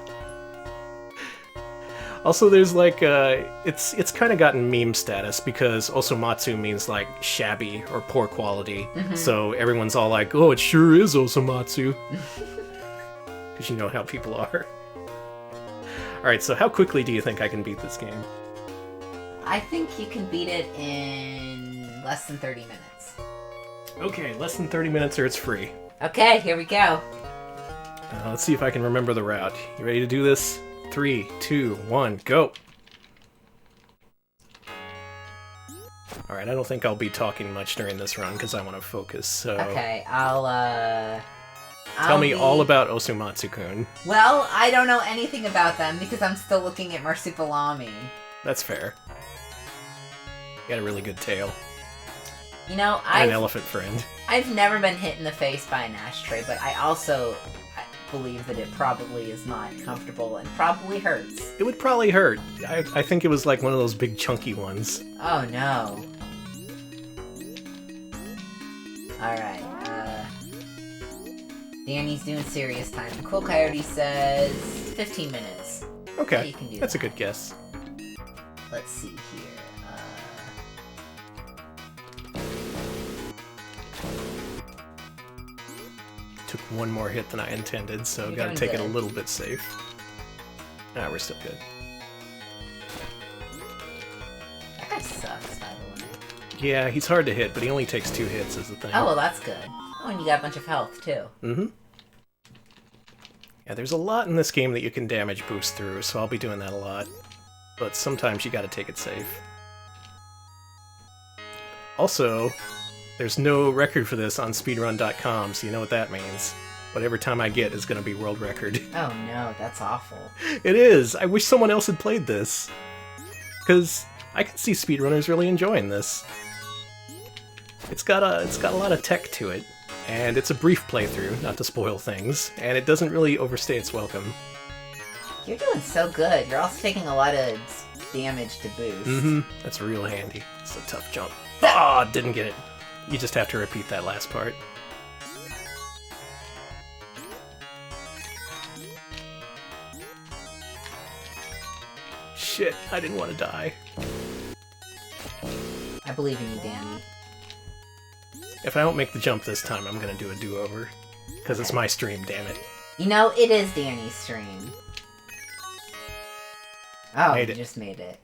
Also, there's like, it's kind of gotten meme status because Osomatsu means like shabby or poor quality. Mm-hmm. So everyone's all like, oh, it sure is Osomatsu. Because you know how people are. Alright, so how quickly do you think I can beat this game? I think you can beat it in less than 30 minutes. Okay, less than 30 minutes or it's free. Okay, here we go. Let's see if I can remember the route. You ready to do this? 3, 2, 1, go! Alright, I don't think I'll be talking much during this run because I want to focus, so... Okay, Tell me all about Osomatsu-kun. Well, I don't know anything about them because I'm still looking at Marsupilami. That's fair. Got a really good tail. You know, And an elephant friend. I've never been hit in the face by an ashtray, but I also believe that it probably is not comfortable and probably hurts. It would probably hurt. I think it was like one of those big chunky ones. Oh no. Alright, Danny's doing serious time. Cool Coyote says 15 minutes. Okay, Yeah, you can do that's that. a good guess. Let's see here. Took one more hit than I intended, so You're gotta doing take it a good. little bit safe. Ah, we're still good. That guy sucks, by the way. Yeah, he's hard to hit, but he only takes 2 hits is the thing. Oh, well, that's good. Oh, and you got a bunch of health, too. Mm-hmm. Yeah, there's a lot in this game that you can damage boost through, so I'll be doing that a lot. But sometimes you gotta take it safe. Also, there's no record for this on speedrun.com, so you know what that means. Whatever time I get is gonna be world record. Oh no, that's awful. It is! I wish someone else had played this. Because I can see speedrunners really enjoying this. It's got a lot of tech to it, and it's a brief playthrough, not to spoil things, and it doesn't really overstay its welcome. You're doing so good. You're also taking a lot of damage to boost. Mm-hmm. That's real handy. It's a tough jump. Ah, didn't get it. You just have to repeat that last part. Shit, I didn't want to die. I believe in you, Danny. If I don't make the jump this time, I'm gonna do a do-over. Because it's my stream, damn it. You know, it is Danny's stream. Oh, Made you it. just made it.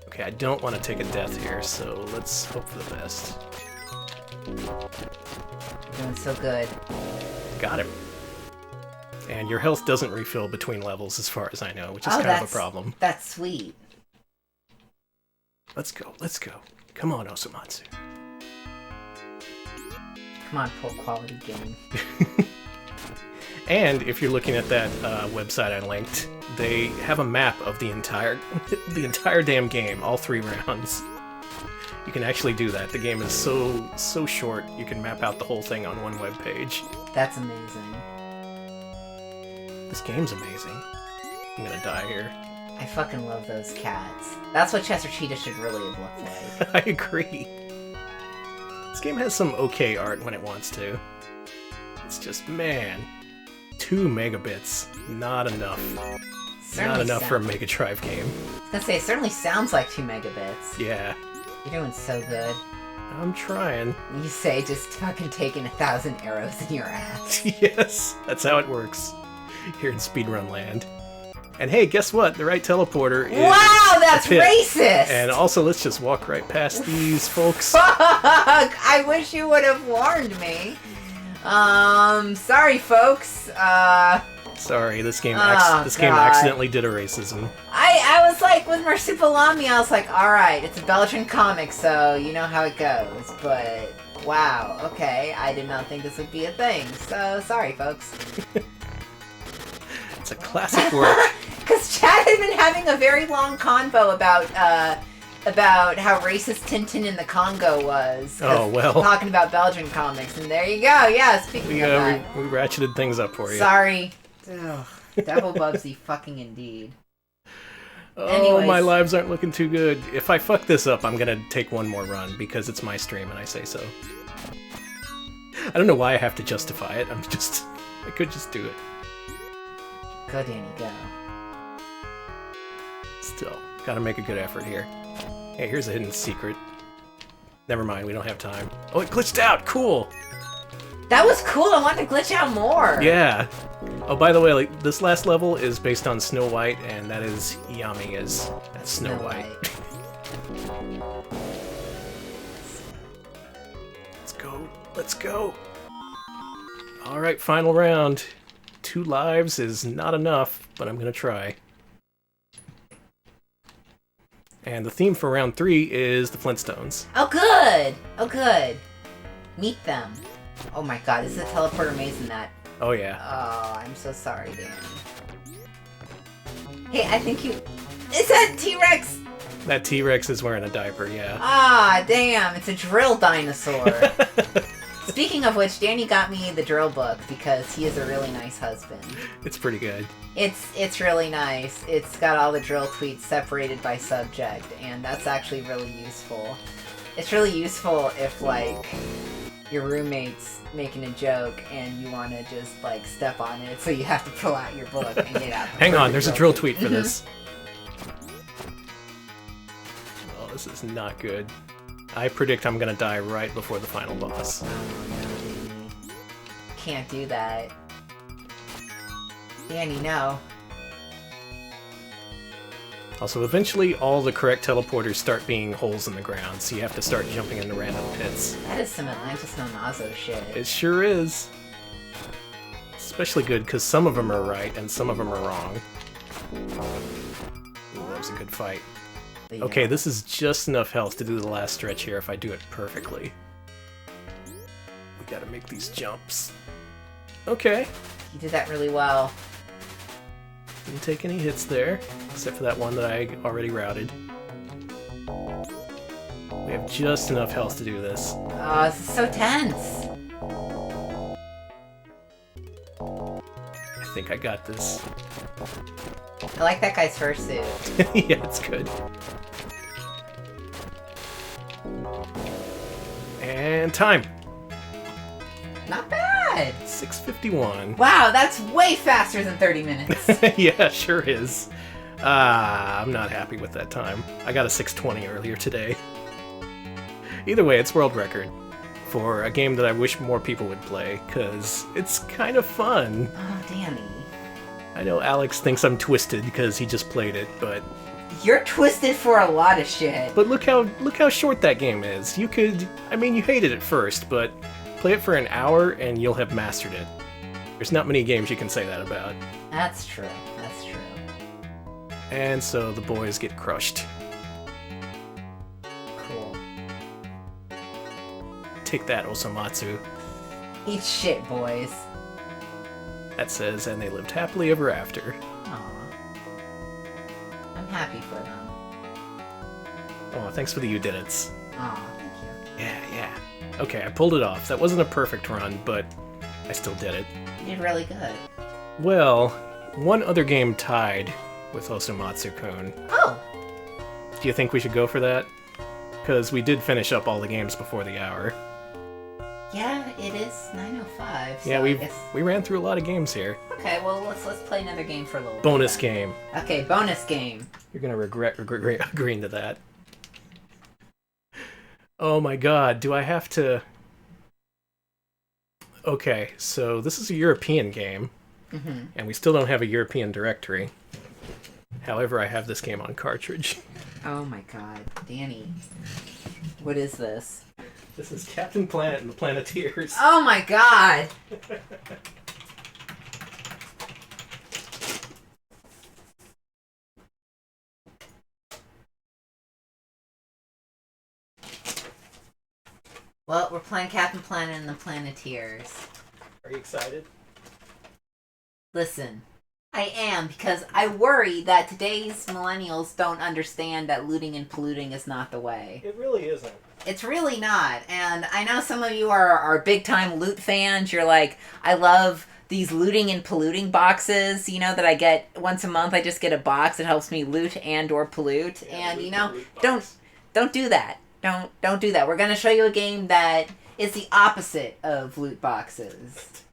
Okay, I don't want to take a death here, so let's hope for the best. You're doing so good. Got him. And your health doesn't refill between levels, as far as I know, which is Oh, kind of a problem. That's sweet. Let's go, let's go. Come on, Osomatsu. Come on, poor quality game. And if you're looking at that website I linked, they have a map of the entire damn game, all 3 rounds. You can actually do that. The game is so short, you can map out the whole thing on one web page. That's amazing. This game's amazing. I'm gonna die here. I fucking love those cats. That's what Chester Cheetah should really have looked like. I agree. This game has some okay art when it wants to. It's just, man, 2 megabits. Not enough. Not enough for a Mega Drive game. I was gonna say, it certainly sounds like 2 megabits. Yeah. You're doing so good. I'm trying. You say just fucking taking 1,000 arrows in your ass. Yes, that's how it works here in speedrun land. And hey, guess what? The right teleporter is... Wow, that's a pit. racist! And also, let's just walk right past these folks. Fuck! I wish you would have warned me. Sorry, folks. Sorry, this game Oh, game God. accidentally did a racism. I was like, with Marsupilami, I was like, alright, it's a Belgian comic, so you know how it goes. But, wow, okay, I did not think this would be a thing. So, sorry, folks. It's a classic work. Because Chad had been having a very long convo about how racist Tintin in the Congo was. 'Cause Oh, well. Talking about Belgian comics, and there you go. Yeah, speaking of that. We ratcheted things up for you. Sorry. Ugh, Devil Bubsy fucking indeed. Oh, Anyways. my lives aren't looking too good. If I fuck this up, I'm gonna take one more run because it's my stream and I say so. I don't know why I have to justify it. I could just do it. Go, Danny, go. Still, gotta make a good effort here. Hey, here's a hidden secret. Never mind, we don't have time. Oh, it glitched out! Cool! That was cool. I wanted to glitch out more. Yeah. Oh, by the way, like, this last level is based on Snow White, and that is Yami as Snow White. Let's go. Let's go. All right, final round. 2 lives is not enough, but I'm gonna try. And the theme for round 3 is the Flintstones. Oh, good. Oh, good. Meet them. Oh my god, this is a teleporter maze in that. Oh yeah. Oh, I'm so sorry, Danny. Hey, I think you... Is that T-Rex? That T-Rex is wearing a diaper, yeah. Ah, damn, it's a drill dinosaur. Speaking of which, Danny got me the drill book because he is a really nice husband. It's pretty good. It's really nice. It's got all the drill tweets separated by subject, and that's actually really useful. It's really useful if, like, your roommate's making a joke and you want to just, like, step on it, so you have to pull out your book and get out. Hang on, there's a drill tweet for this. Oh, this is not good. I predict I'm gonna die right before the final boss. Can't do that. Danny, no. Also, eventually all the correct teleporters start being holes in the ground, so you have to start jumping into random pits. That is some Atlantis no Nazo shit. It sure is. Especially good because some of them are right and some of them are wrong. Ooh, that was a good fight. Yeah. Okay, this is just enough health to do the last stretch here if I do it perfectly. We gotta make these jumps. Okay. You did that really well. Didn't take any hits there, except for that one that I already routed. We have just enough health to do this. Oh, this is so tense. I think I got this. I like that guy's fursuit. Yeah, it's good. And time! Not bad. 6:51. Wow, that's way faster than 30 minutes. Yeah, sure is. I'm not happy with that time. I got a 6:20 earlier today. Either way, it's world record for a game that I wish more people would play, because it's kind of fun. Oh, Danny. I know Alex thinks I'm twisted because he just played it, but... You're twisted for a lot of shit. But look how short that game is. You could... I mean, you hated it first, but play it for an hour and you'll have mastered it. There's not many games you can say that about. That's true. That's true. And so the boys get crushed. Cool. Take that, Osomatsu. Eat shit, boys. That says, and they lived happily ever after. Aw. I'm happy for them. Oh, thanks for the you did it's. Aw, thank you. Yeah. Okay, I pulled it off. That wasn't a perfect run, but I still did it. You did really good. Well, one other game tied with Osomatsu-kun. Oh! Do you think we should go for that? Because we did finish up all the games before the hour. Yeah, it is 9:05. So Yeah, I guess... we ran through a lot of games here. Okay, well, let's play another game for a little Bonus bit. game. Okay, bonus game. You're gonna regret agreeing to that. Oh my god, do I have to... Okay, so this is a European game, and we still don't have a European directory. However, I have this game on cartridge. Oh my god, Danny. What is this? This is Captain Planet and the Planeteers. Oh my god! Well, we're playing Captain Planet and the Planeteers. Are you excited? Listen, I am, because I worry that today's millennials don't understand that looting and polluting is not the way. It really isn't. It's really not. And I know some of you are big-time loot fans. You're like, I love these looting and polluting boxes, you know, that I get once a month. I just get a box that helps me loot and or pollute. Yeah, and, you know, don't do that. Don't do that. We're going to show you a game that is the opposite of loot boxes.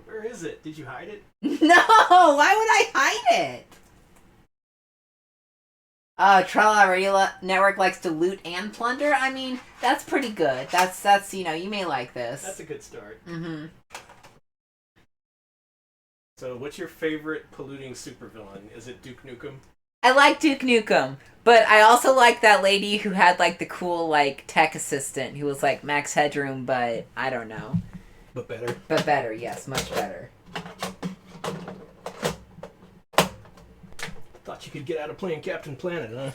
Where is it? Did you hide it? No! Why would I hide it? Tralala Radio Network likes to loot and plunder. I mean, that's pretty good. That's you know, you may like this. That's a good start. Mm-hmm. So, what's your favorite polluting supervillain? Is it Duke Nukem? I like Duke Nukem, but I also like that lady who had, like, the cool, like, tech assistant who was, like, Max Headroom, but I don't know. But better. But better, yes, much better. Thought you could get out of playing Captain Planet, huh?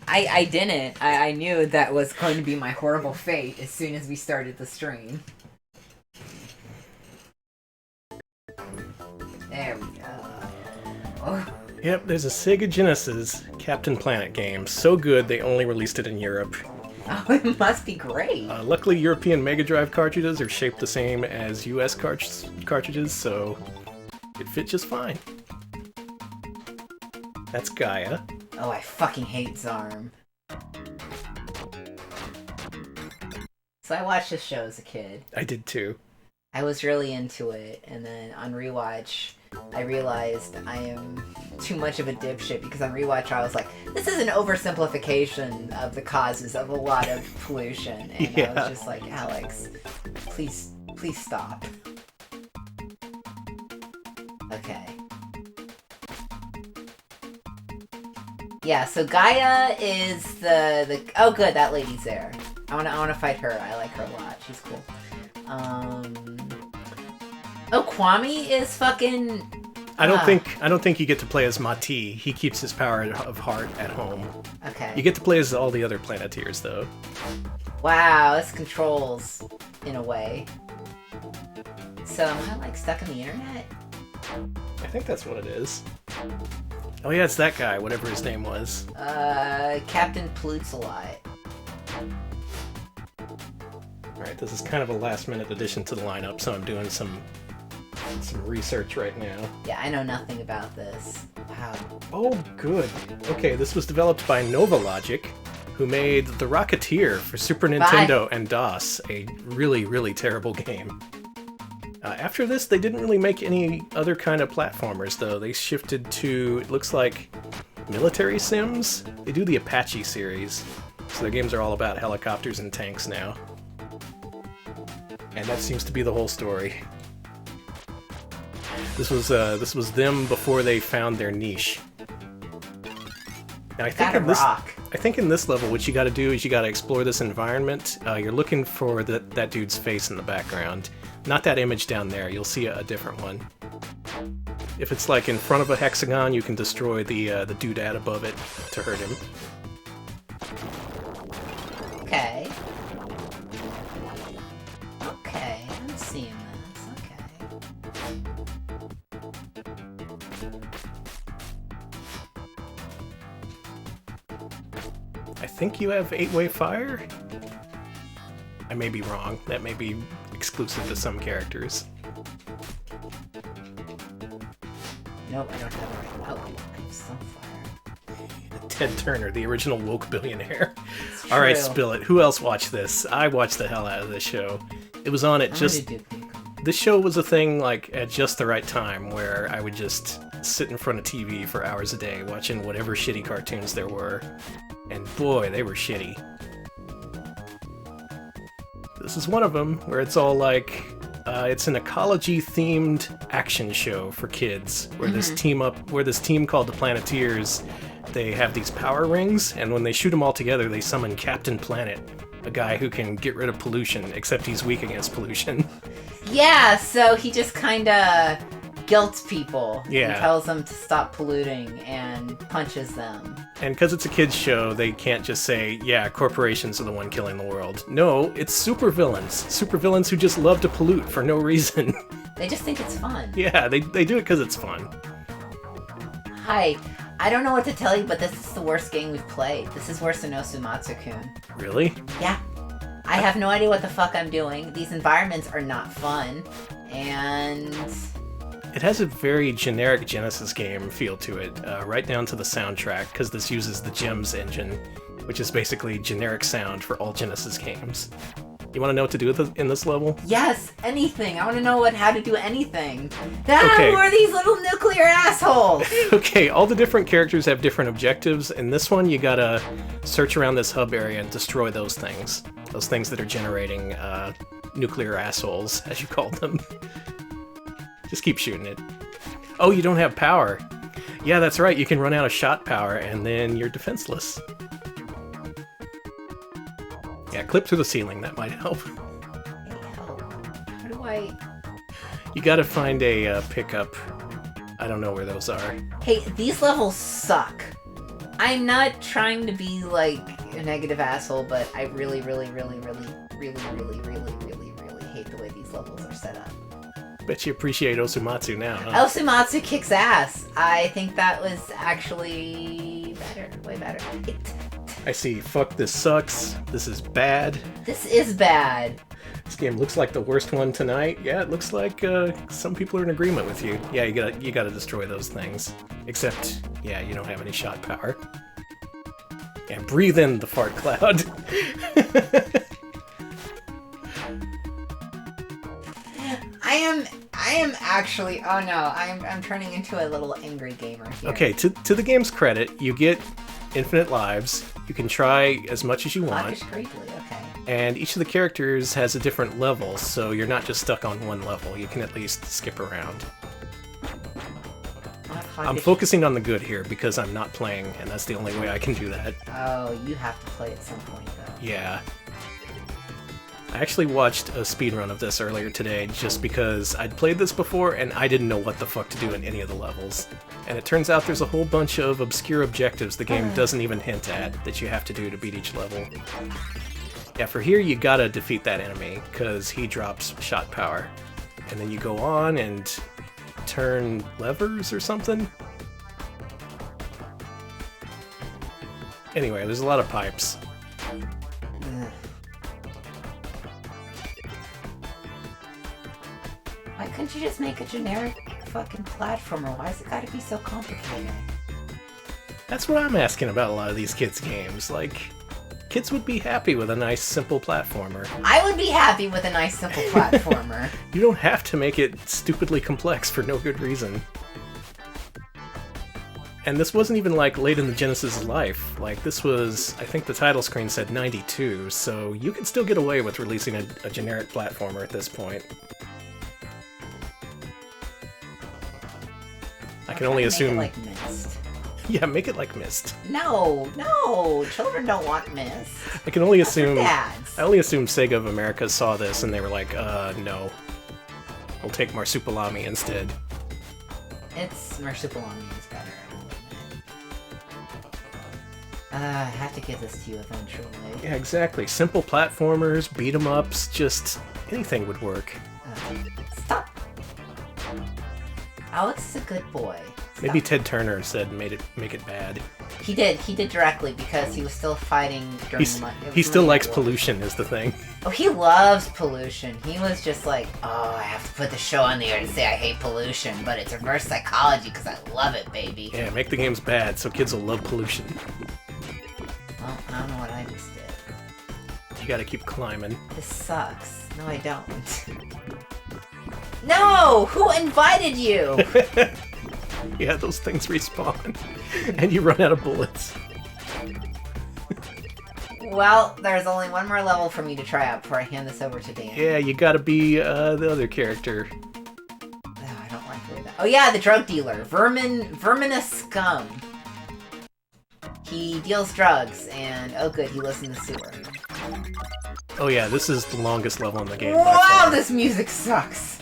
I didn't. I knew that was going to be my horrible fate as soon as we started the stream. There we go. Oh. Yep, there's a Sega Genesis Captain Planet game. So good they only released it in Europe. Oh, it must be great. Luckily, European Mega Drive cartridges are shaped the same as US cartridges, so it fit just fine. That's Gaia. Oh, I fucking hate Zarm. So I watched this show as a kid. I did too. I was really into it, and then on rewatch, I realized I am too much of a dipshit, because on rewatch I was like, this is an oversimplification of the causes of a lot of pollution, and Yeah. I was just like, Alex, please stop. Okay. Yeah, so Gaia is the oh good, that lady's there. I wanna fight her. I like her a lot. She's cool. Oh, Kwame is fucking. I don't think you get to play as Mati. He keeps his power of heart at home. Okay. You get to play as all the other Planeteers, though. Wow, this controls in a way. So am I like stuck in the internet? I think that's what it is. Oh yeah, it's that guy, whatever his name was. Captain Pollutes a lot. Alright, this is kind of a last-minute addition to the lineup, so I'm doing some research right now. Yeah, I know nothing about this. Wow. Oh, good. Okay, this was developed by Nova Logic, who made The Rocketeer for Super Nintendo and DOS, a really, really terrible game. After this, they didn't really make any other kind of platformers, though. They shifted to, it looks like, military sims? They do the Apache series, so their games are all about helicopters and tanks now. And that seems to be the whole story. This was them before they found their niche. Now, I think in this level, what you got to do is you got to explore this environment. You're looking for that dude's face in the background, not that image down there. You'll see a different one. If it's like in front of a hexagon, you can destroy the doodad above it to hurt him. Okay. Okay, I'm seeing this. Okay. I think you have 8-way fire? I may be wrong. That may be exclusive to some characters. Nope, I don't have it right. Oh, I have some fire. Ted Turner, the original woke billionaire. It's All right, true. spill it. Who else watched this? I watched the hell out of this show. It was on at just... This show was a thing like at just the right time where I would just sit in front of TV for hours a day watching whatever shitty cartoons there were. And boy, they were shitty. This is one of them where it's all like... it's an ecology-themed action show for kids where this team called the Planeteers, they have these power rings, and when they shoot them all together, they summon Captain Planet, a guy who can get rid of pollution, except he's weak against pollution. Yeah, so he just kinda guilts people. Yeah. And tells them to stop polluting and punches them. And because it's a kids show, they can't just say, yeah, corporations are the one killing the world. No, it's supervillains. Supervillains who just love to pollute for no reason. They just think it's fun. Yeah, they do it because it's fun. Hi, I don't know what to tell you, but this is the worst game we've played. This is worse than Osomatsu-kun. Really? Yeah. I have no idea what the fuck I'm doing. These environments are not fun. And... It has a very generic Genesis game feel to it, right down to the soundtrack, because this uses the Gems engine, which is basically generic sound for all Genesis games. You want to know what to do in this level? Yes, anything. I want to know how to do anything. Okay. Who are these little nuclear assholes? Okay, all the different characters have different objectives. In this one, you gotta search around this hub area and destroy those things. Those things that are generating nuclear assholes, as you call them. Just keep shooting it. Oh, you don't have power. Yeah, that's right. You can run out of shot power, and then you're defenseless. Yeah, clip through the ceiling. That might help. How do I... You gotta find a pickup. I don't know where those are. Hey, these levels suck. I'm not trying to be, like, a negative asshole, but I really hate the way these levels are set up. Bet you appreciate Osomatsu now, huh? Osomatsu kicks ass. I think that was actually better. Way better. I see. Fuck, this sucks. This is bad. This is bad. This game looks like the worst one tonight. Yeah, it looks like some people are in agreement with you. Yeah, you gotta destroy those things. Except, yeah, you don't have any shot power. Yeah, breathe in the fart cloud. I am actually. Oh no, I'm turning into a little angry gamer here. Okay, to the game's credit, you get infinite lives. You can try as much as you want. Discreetly, okay. And each of the characters has a different level, so you're not just stuck on one level. You can at least skip around. I'm focusing on the good here because I'm not playing, and that's the only way I can do that. Oh, you have to play at some point, though. Yeah. I actually watched a speedrun of this earlier today just because I'd played this before and I didn't know what the fuck to do in any of the levels. And it turns out there's a whole bunch of obscure objectives the game doesn't even hint at that you have to do to beat each level. Yeah, for here you gotta defeat that enemy, because he drops shot power. And then you go on and turn levers or something? Anyway, there's a lot of pipes. Why couldn't you just make a generic fucking platformer? Why's it gotta be so complicated? That's what I'm asking about a lot of these kids' games. Like, kids would be happy with a nice, simple platformer. I would be happy with a nice, simple platformer. You don't have to make it stupidly complex for no good reason. And this wasn't even, like, late in the Genesis' life. Like, this was, I think the title screen said 92, so you could still get away with releasing a generic platformer at this point. I can only assume... Make it like Myst. Yeah, make it like Myst. No, children don't want Myst. I can only assume... Dads. I only assume Sega of America saw this and they were like, no. We'll take Marsupilami instead. It's Marsupilami is better. I have to give this to you eventually. Yeah, exactly. Simple platformers, beat 'em ups, just anything would work. Stop. Alex is a good boy. Stop. Maybe Ted Turner said make it bad. He did directly because he was still fighting during He still likes pollution is the thing. Oh, he loves pollution. He was just like, oh, I have to put the show on the air to say I hate pollution, but it's reverse psychology because I love it, baby. Yeah, make the games bad so kids will love pollution. Well, I don't know what I just did. You gotta keep climbing. This sucks. No, I don't. No! Who invited you? Yeah, those things respawn. And you run out of bullets. Well, there's only one more level for me to try out before I hand this over to Dan. Yeah, you gotta be the other character. Oh, I don't like doing that. Oh yeah, the drug dealer. Verminous scum. He deals drugs, and oh good, he lives in the sewer. Oh yeah, this is the longest level in the game. Wow, this music sucks!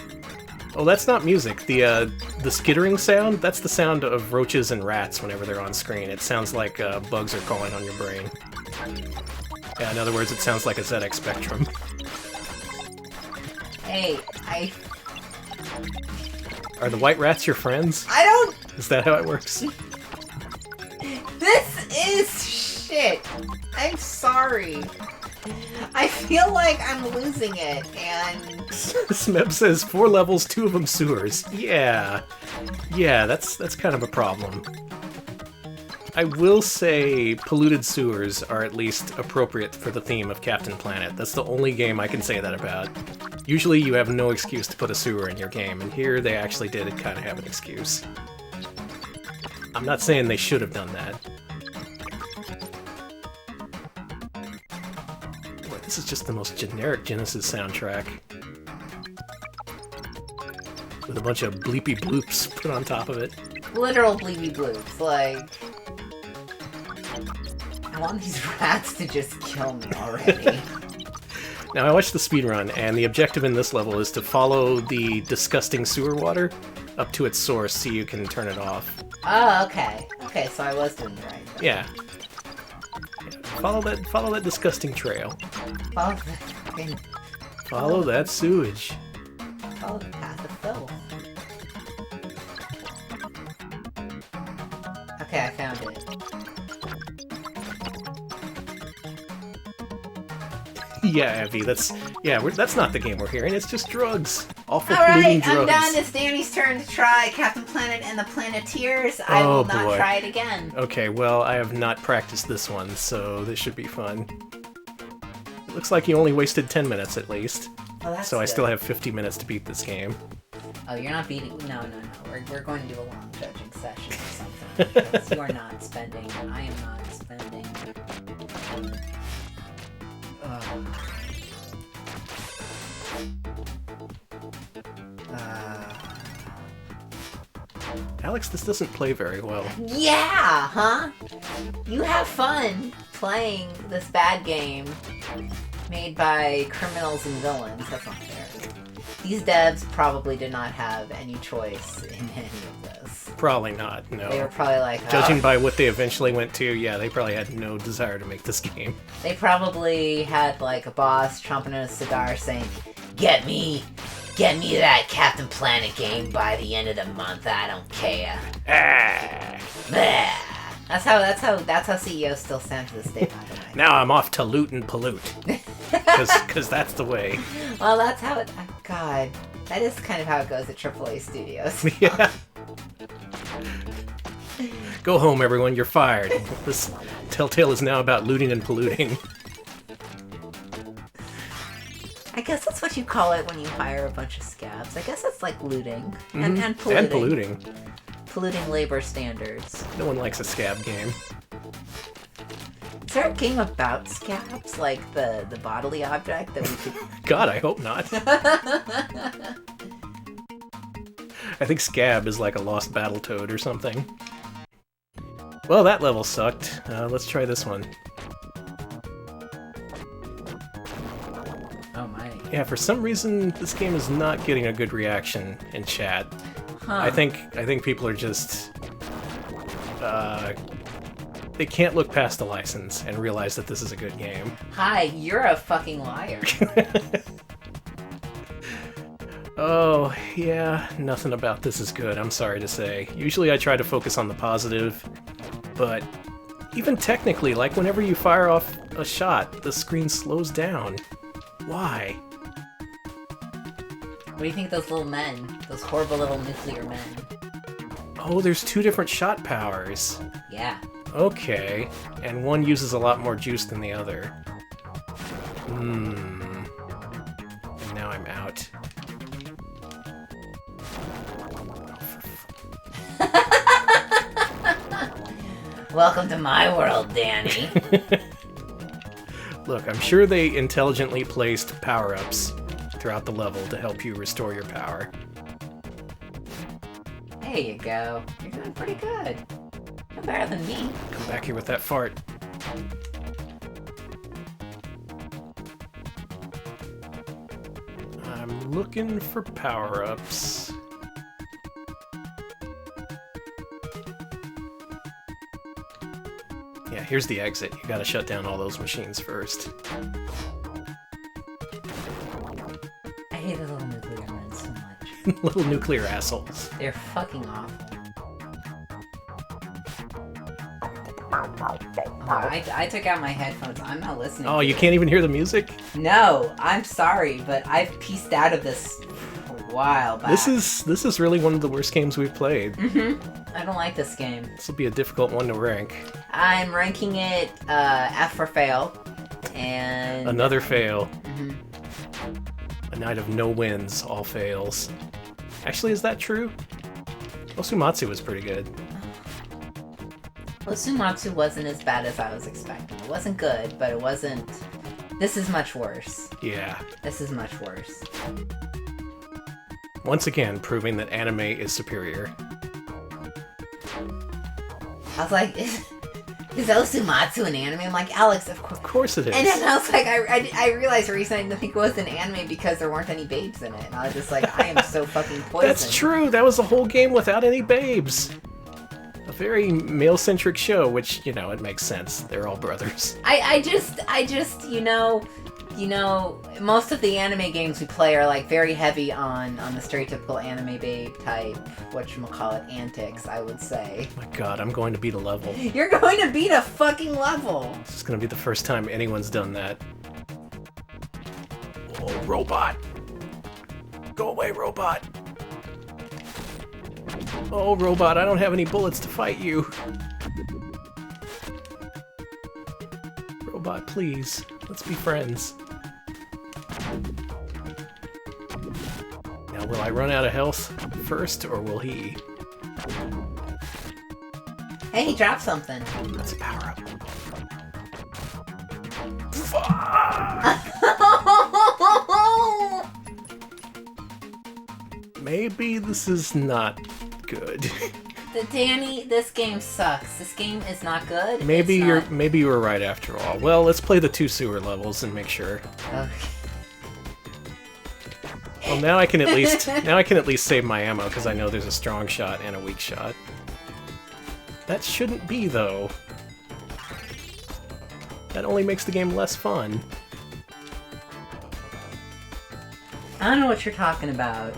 Oh, that's not music. The skittering sound, that's the sound of roaches and rats whenever they're on screen. It sounds like bugs are crawling on your brain. Yeah, in other words, it sounds like a ZX Spectrum. Hey, Are the white rats your friends? I don't... Is that how it works? This is shit. I'm sorry. I feel like I'm losing it, and... Smeb says 4 levels, 2 of them sewers. Yeah. Yeah, that's kind of a problem. I will say polluted sewers are at least appropriate for the theme of Captain Planet. That's the only game I can say that about. Usually you have no excuse to put a sewer in your game, and here they actually did kind of have an excuse. I'm not saying they should have done that. Boy, this is just the most generic Genesis soundtrack. With a bunch of bleepy bloops put on top of it. Literal bleepy bloops, like... I want these rats to just kill me already. Now, I watched the speedrun, and the objective in this level is to follow the disgusting sewer water up to its source so you can turn it off. Oh, okay. Okay, so I was doing it right. Yeah. Follow that disgusting trail. Follow Follow that sewage. Follow the path of filth. Okay, I found it. Yeah, Abby, that's not the game we're hearing. It's just drugs. Awful polluting drugs. I'm done. It's Danny's turn to try Captain Planet and the Planeteers. I will not try it again. Okay, well, I have not practiced this one, so this should be fun. It looks like you only wasted 10 minutes at least. Oh, that's so good. I still have 50 minutes to beat this game. Oh, you're not beating... No. We're going to do a long judging session or something. Because you are not spending. I am not spending. Alex, this doesn't play very well. Yeah, huh? You have fun playing this bad game made by criminals and villains. That's not fair. These devs probably did not have any choice in any of this. Probably not, no. They were probably like... Judging by what they eventually went to, yeah, they probably had no desire to make this game. They probably had, like, a boss chomping on a cigar saying, Get me that Captain Planet game by the end of the month, I don't care. That's how CEOs still sound to this day, by the way. Now I'm off to loot and pollute. Because that's the way. Well, that's how it... God, that is kind of how it goes at AAA studios. Yeah. Go home, everyone, you're fired. This Telltale is now about looting and polluting. I guess that's what you call it when you hire a bunch of scabs. I guess that's like looting. And polluting. And polluting. Polluting labor standards. No one likes a scab game. Is there a game about scabs? Like the bodily object that we could... God, I hope not. I think Scab is like a lost Battletoad or something. Well, that level sucked. Let's try this one. Oh my. Yeah, for some reason, this game is not getting a good reaction in chat. Huh. I think people are just... they can't look past the license and realize that this is a good game. Hi, you're a fucking liar. Oh, yeah, nothing about this is good, I'm sorry to say. Usually I try to focus on the positive, but even technically, like whenever you fire off a shot, the screen slows down. Why? What do you think of those little men? Those horrible little nuclear men? Oh, there's two different shot powers. Yeah. Okay, and one uses a lot more juice than the other. And now I'm out. Welcome to my world, Danny. Look, I'm sure they intelligently placed power-ups throughout the level to help you restore your power. There you go. You're doing pretty good. You're better than me. Come back here with that fart. I'm looking for power-ups. Yeah, here's the exit. You gotta shut down all those machines first. I hate the little nuclear men so much. Little nuclear assholes. They're fucking awful. Oh, I took out my headphones. I'm not listening. Oh, you can't even hear the music? No, I'm sorry, but I've pieced out of this a while back. This is really one of the worst games we've played. I don't like this game. This will be a difficult one to rank. I'm ranking it F for fail, and Another fail. A night of no wins, all fails. Actually, is that true? Osomatsu was pretty good. Osomatsu wasn't as bad as I was expecting. It wasn't good, but it wasn't... This is much worse. Yeah. This is much worse. Once again, proving that anime is superior. I was like, is Osomatsu an anime? I'm like, Alex, of course. Of course it is. And then I was like, I realized the reason I didn't think it was an anime because there weren't any babes in it. And I was just like, I am so fucking poisoned. That's true. That was a whole game without any babes. A very male-centric show, which, you know, it makes sense. They're all brothers. I just, you know, You know, most of the anime games we play are like very heavy on the stereotypical anime babe type, whatchamacallit, antics, I would say. My god, I'm going to beat a level. You're going to beat a fucking level! This is going to be the first time anyone's done that. Oh, robot! Go away, robot! Oh, robot, I don't have any bullets to fight you. Robot, please. Let's be friends. Now, will I run out of health first, or will he? Hey, he dropped something. That's a power-up. Fuck! Maybe this is not good. Danny, this game sucks. This game is not good. Maybe you were right after all. Well, let's play the 2 sewer levels and make sure. Okay. Well, now I can at least save my ammo because I know there's a strong shot and a weak shot. That shouldn't be though. That only makes the game less fun. I don't know what you're talking about.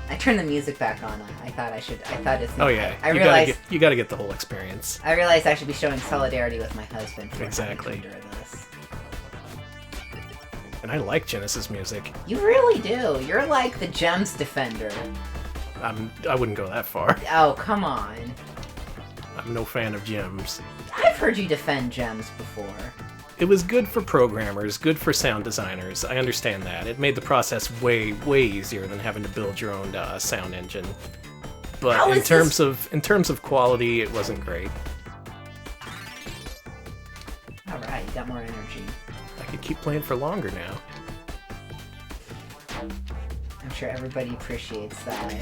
I turned the music back on. I thought it's. Oh yeah, I realized you gotta get the whole experience. I realized I should be showing solidarity with my husband for Exactly. having to endure this. And I like Genesis music. You really do. You're like the Gems defender. I wouldn't go that far. Oh, come on. I'm no fan of gems. I've heard you defend Gems before. It was good for programmers, good for sound designers. I understand that. It made the process way, way easier than having to build your own sound engine. But in terms of quality, it wasn't great. All right, you got more energy. I could keep playing for longer now. I'm sure everybody appreciates that.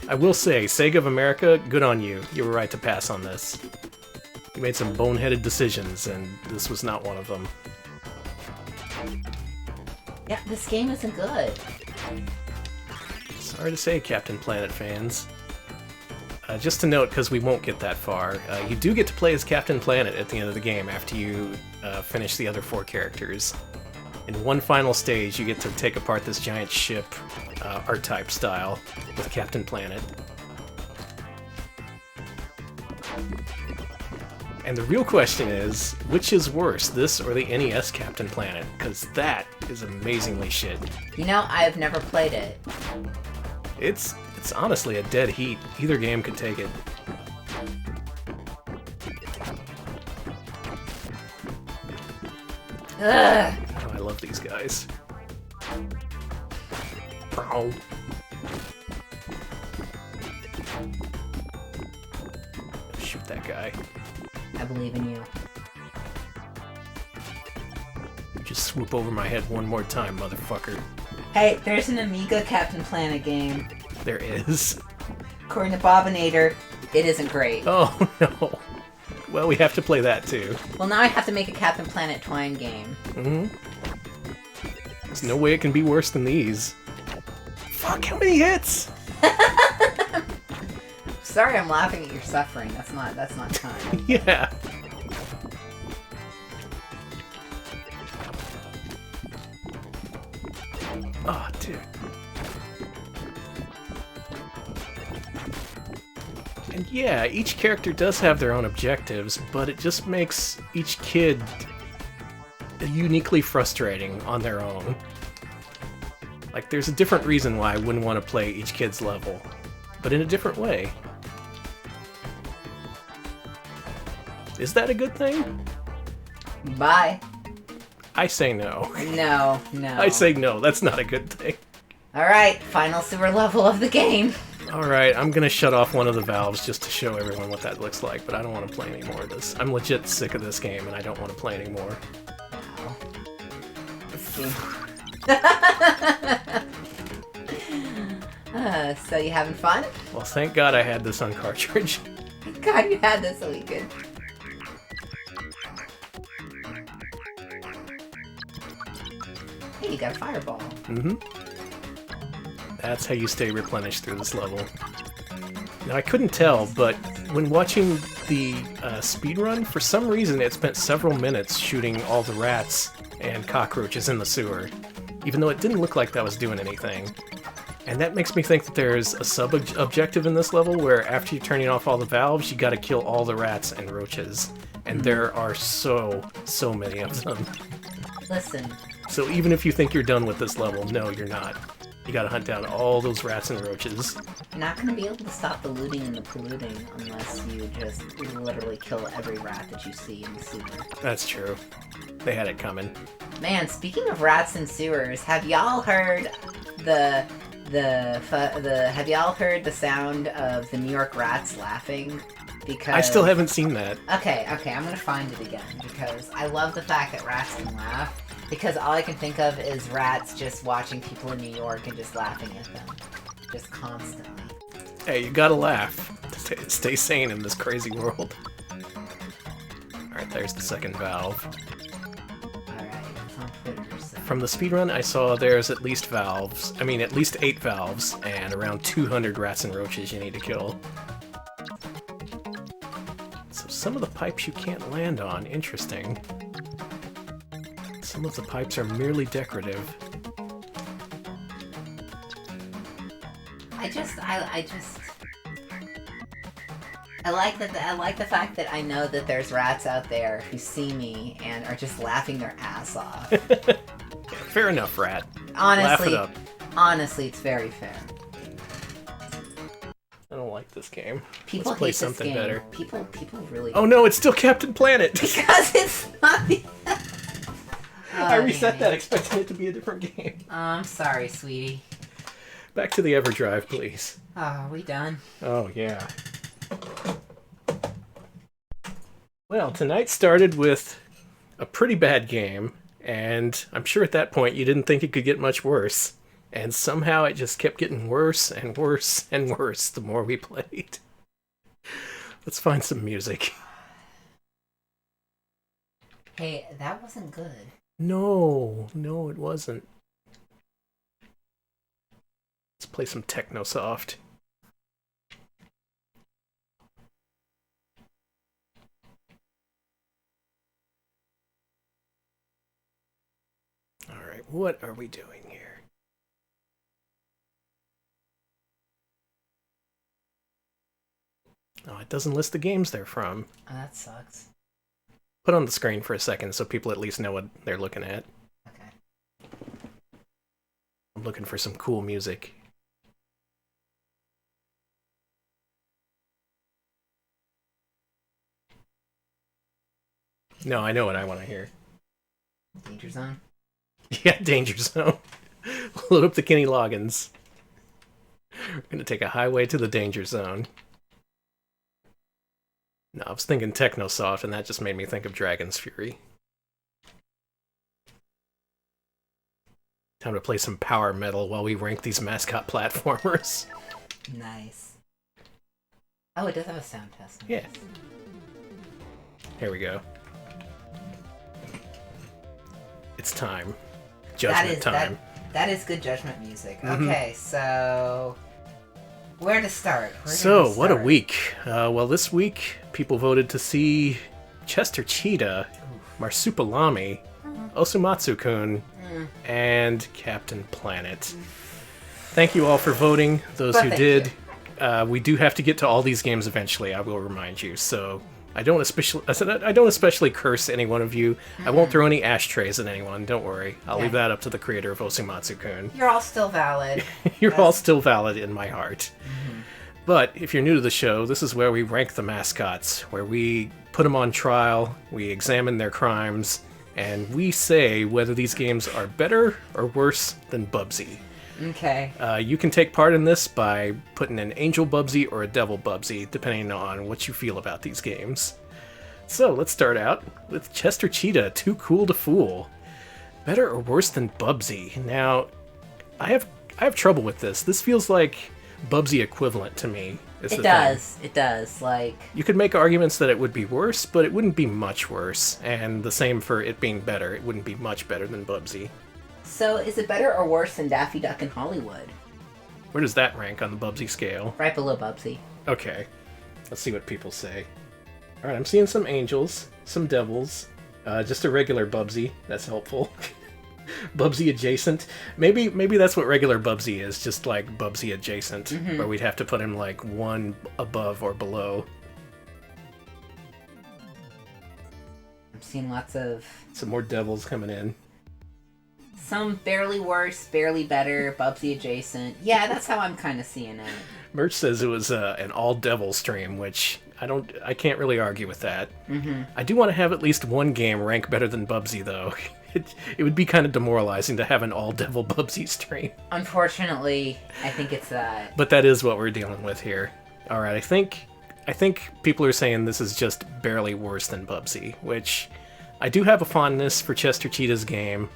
I will say, Sega of America, good on you. You were right to pass on this. You made some boneheaded decisions, and this was not one of them. Yeah, this game isn't good. Sorry to say, Captain Planet fans. Just to note, because we won't get that far, you do get to play as Captain Planet at the end of the game after you finish the other 4 characters. In one final stage, you get to take apart this giant ship, R-Type style, with Captain Planet. And the real question is, which is worse, this or the NES Captain Planet? Because that is amazingly shit. You know, I've never played it. It's honestly a dead heat. Either game could take it. Ugh. Oh, I love these guys. Ow. Shoot that guy. I believe in you. Just swoop over my head one more time, motherfucker. Hey, there's an Amiga Captain Planet game. There is. According to Bobinator, it isn't great. Oh no. Well, we have to play that too. Well, now I have to make a Captain Planet Twine game. Mm-hmm. There's no way it can be worse than these. Fuck, how many hits? Sorry, I'm laughing at your suffering. That's not kind. Yeah. Oh, dude. And yeah, each character does have their own objectives, but it just makes each kid uniquely frustrating on their own. Like, there's a different reason why I wouldn't want to play each kid's level, but in a different way. Is that a good thing? Bye. I say no. No. I say no, that's not a good thing. Alright, final sewer level of the game. Alright, I'm gonna shut off one of the valves just to show everyone what that looks like, but I don't want to play any more of this. I'm legit sick of this game, and I don't want to play anymore. Wow. This game. So you having fun? Well, thank God I had this on cartridge. Thank God you had this so we could. Hey, you got a fireball. Mm-hmm. That's how you stay replenished through this level. Now, I couldn't tell, but when watching the speedrun, for some reason it spent several minutes shooting all the rats and cockroaches in the sewer, even though it didn't look like that was doing anything. And that makes me think that there's a sub-objective in this level where after you're turning off all the valves, you gotta kill all the rats and roaches. And there are so many of them. Listen. So even if you think you're done with this level, no, you're not. You gotta hunt down all those rats and roaches. You're not gonna be able to stop the looting and the polluting unless you just literally kill every rat that you see in the sewer. That's true. They had it coming. Man, speaking of rats and sewers, have y'all heard have y'all heard the sound of the New York rats laughing? Because I still haven't seen that. Okay, I'm gonna find it again because I love the fact that rats can laugh. Because all I can think of is rats just watching people in New York and just laughing at them, just constantly. Hey, you gotta laugh. Stay sane in this crazy world. All right, there's the second valve. From the speedrun, I saw there's at least 8 valves, and around 200 rats and roaches you need to kill. So some of the pipes you can't land on, interesting. Some of the pipes are merely decorative. I like the fact that I know that there's rats out there who see me and are just laughing their ass off. Fair enough, rat. Honestly, laugh it up. Honestly, it's very fair. I don't like this game. People Let's play hate something this game. better. People really. Oh no, it's still Captain Planet. Because it's not the. I reset that expecting it to be a different game. I'm sorry, sweetie. Back to the EverDrive, please. Oh, are we done? Oh, yeah. Well, tonight started with a pretty bad game, and I'm sure at that point you didn't think it could get much worse. And somehow it just kept getting worse and worse and worse the more we played. Let's find some music. Hey, that wasn't good. No, it wasn't. Let's play some Technosoft. Alright, what are we doing here? Oh, it doesn't list the games they're from. Oh, that sucks. Put on the screen for a second so people at least know what they're looking at. Okay. I'm looking for some cool music. No, I know what I want to hear. Danger Zone? Yeah, Danger Zone. Load up the Kenny Loggins. We're gonna take a highway to the Danger Zone. No, I was thinking Technosoft, and that just made me think of Dragon's Fury. Time to play some power metal while we rank these Mascot platformers. Nice. Oh, it does have a sound test. Yeah. Here we go. It's time. Judgment time. That is good judgment music. Okay, so where to start? What a week. Well, this week, people voted to see Chester Cheetah, Marsupilami, Osomatsu-kun, and Captain Planet. Thank you all for voting, those who did. We do have to get to all these games eventually, I will remind you, so I don't especially curse any one of you. I won't throw any ashtrays at anyone, don't worry. I'll leave that up to the creator of Osomatsu-kun. You're all still valid. You're all still valid in my heart. But if you're new to the show, this is where we rank the mascots, where we put them on trial, we examine their crimes, and we say whether these games are better or worse than Bubsy. Okay. You can take part in this by putting an Angel Bubsy or a Devil Bubsy, depending on what you feel about these games. So let's start out with Chester Cheetah, Too Cool to Fool. Better or worse than Bubsy? Now, I have trouble with this. This feels like Bubsy equivalent to me. It does. Like, you could make arguments that it would be worse, but it wouldn't be much worse. And the same for it being better. It wouldn't be much better than Bubsy. So, is it better or worse than Daffy Duck in Hollywood? Where does that rank on the Bubsy scale? Right below Bubsy. Okay. Let's see what people say. Alright, I'm seeing some angels, some devils, Just a regular Bubsy. That's helpful. Bubsy adjacent. Maybe that's what regular Bubsy is, just like Bubsy adjacent, where we'd have to put him like one above or below. I'm seeing lots of... Some more devils coming in. Some barely worse, barely better, Bubsy adjacent. Yeah, that's how I'm kind of seeing it. Merch says it was an all-devil stream, which I can't really argue with that. I do want to have at least one game rank better than Bubsy, though. It would be kind of demoralizing to have an all-devil Bubsy stream. Unfortunately, I think it's that. But that is what we're dealing with here. All right, I think people are saying this is just barely worse than Bubsy, which I do have a fondness for Chester Cheetah's game,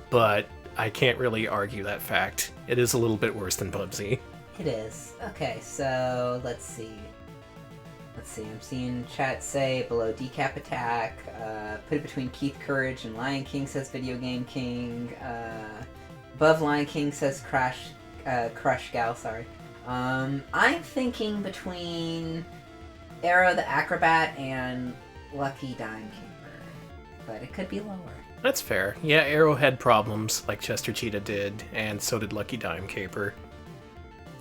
but I can't really argue that fact. It is a little bit worse than Bubsy. It is. Okay, so let's see. I'm seeing chat say below Decap Attack, put it between Keith Courage and Lion King, says Video Game King. Above Lion King says Crush Gal, sorry. I'm thinking between Arrow the Acrobat and Lucky Dime Keeper, but it could be lower. That's fair. Yeah, Arrow had problems like Chester Cheetah did, and so did Lucky Dime Caper.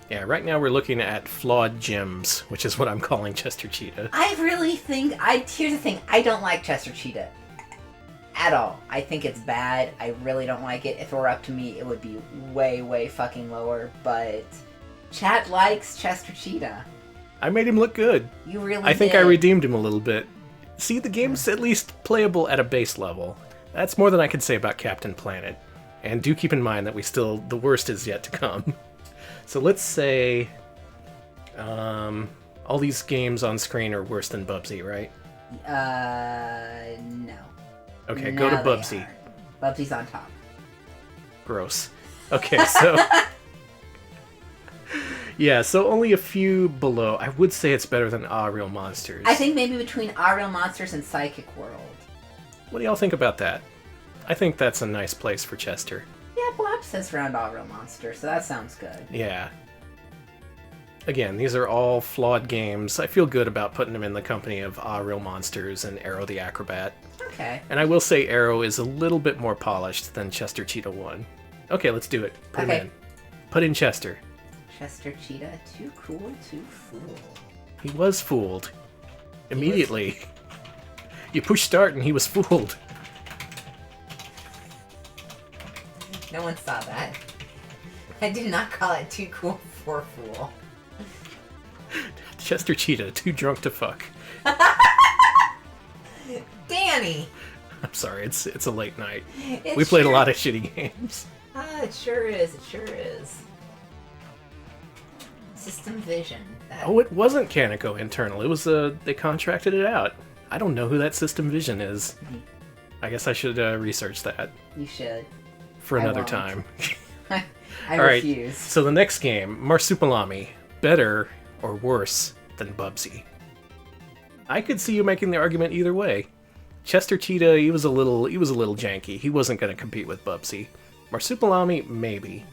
Yeah, right now we're looking at flawed gems, which is what I'm calling Chester Cheetah. I really think... Here's the thing. I don't like Chester Cheetah. At all. I think it's bad. I really don't like it. If it were up to me, it would be way, way fucking lower. But chat likes Chester Cheetah. I made him look good. You really I think did. I redeemed him a little bit. See, the game's at least playable at a base level. That's more than I can say about Captain Planet. And do keep in mind that the worst is yet to come. So let's say all these games on screen are worse than Bubsy, right? No. Okay, No, go to they Bubsy. aren't. Bubsy's on top. Gross. Okay, so... yeah, so only a few below. I would say it's better than Ah Real Monsters. I think maybe between Our Real Monsters and Psychic World. What do y'all think about that? I think that's a nice place for Chester. Yeah, Blab says around All Real Monsters, so that sounds good. Yeah. Again, these are all flawed games. I feel good about putting them in the company of Ah Real Monsters and Arrow the Acrobat. Okay. And I will say Arrow is a little bit more polished than Chester Cheetah 1. Okay, let's do it. Put him in. Put in Chester. Chester Cheetah, too cool to fool. He was fooled. Immediately. You push start and he was fooled. No one saw that. I did not call it too cool for fool. Chester Cheetah, too drunk to fuck. Danny! I'm sorry, it's a late night. We played a lot of shitty games. It sure is, it sure is. System Vision. Oh, it wasn't Kaneko internal. It was, they contracted it out. I don't know who that System Vision is. I guess I should research that. You should. For another time. I All right, refuse. so the next game, Marsupilami, better or worse than Bubsy? I could see you making the argument either way. Chester Cheetah, he was a little janky. He wasn't going to compete with Bubsy. Marsupilami, maybe.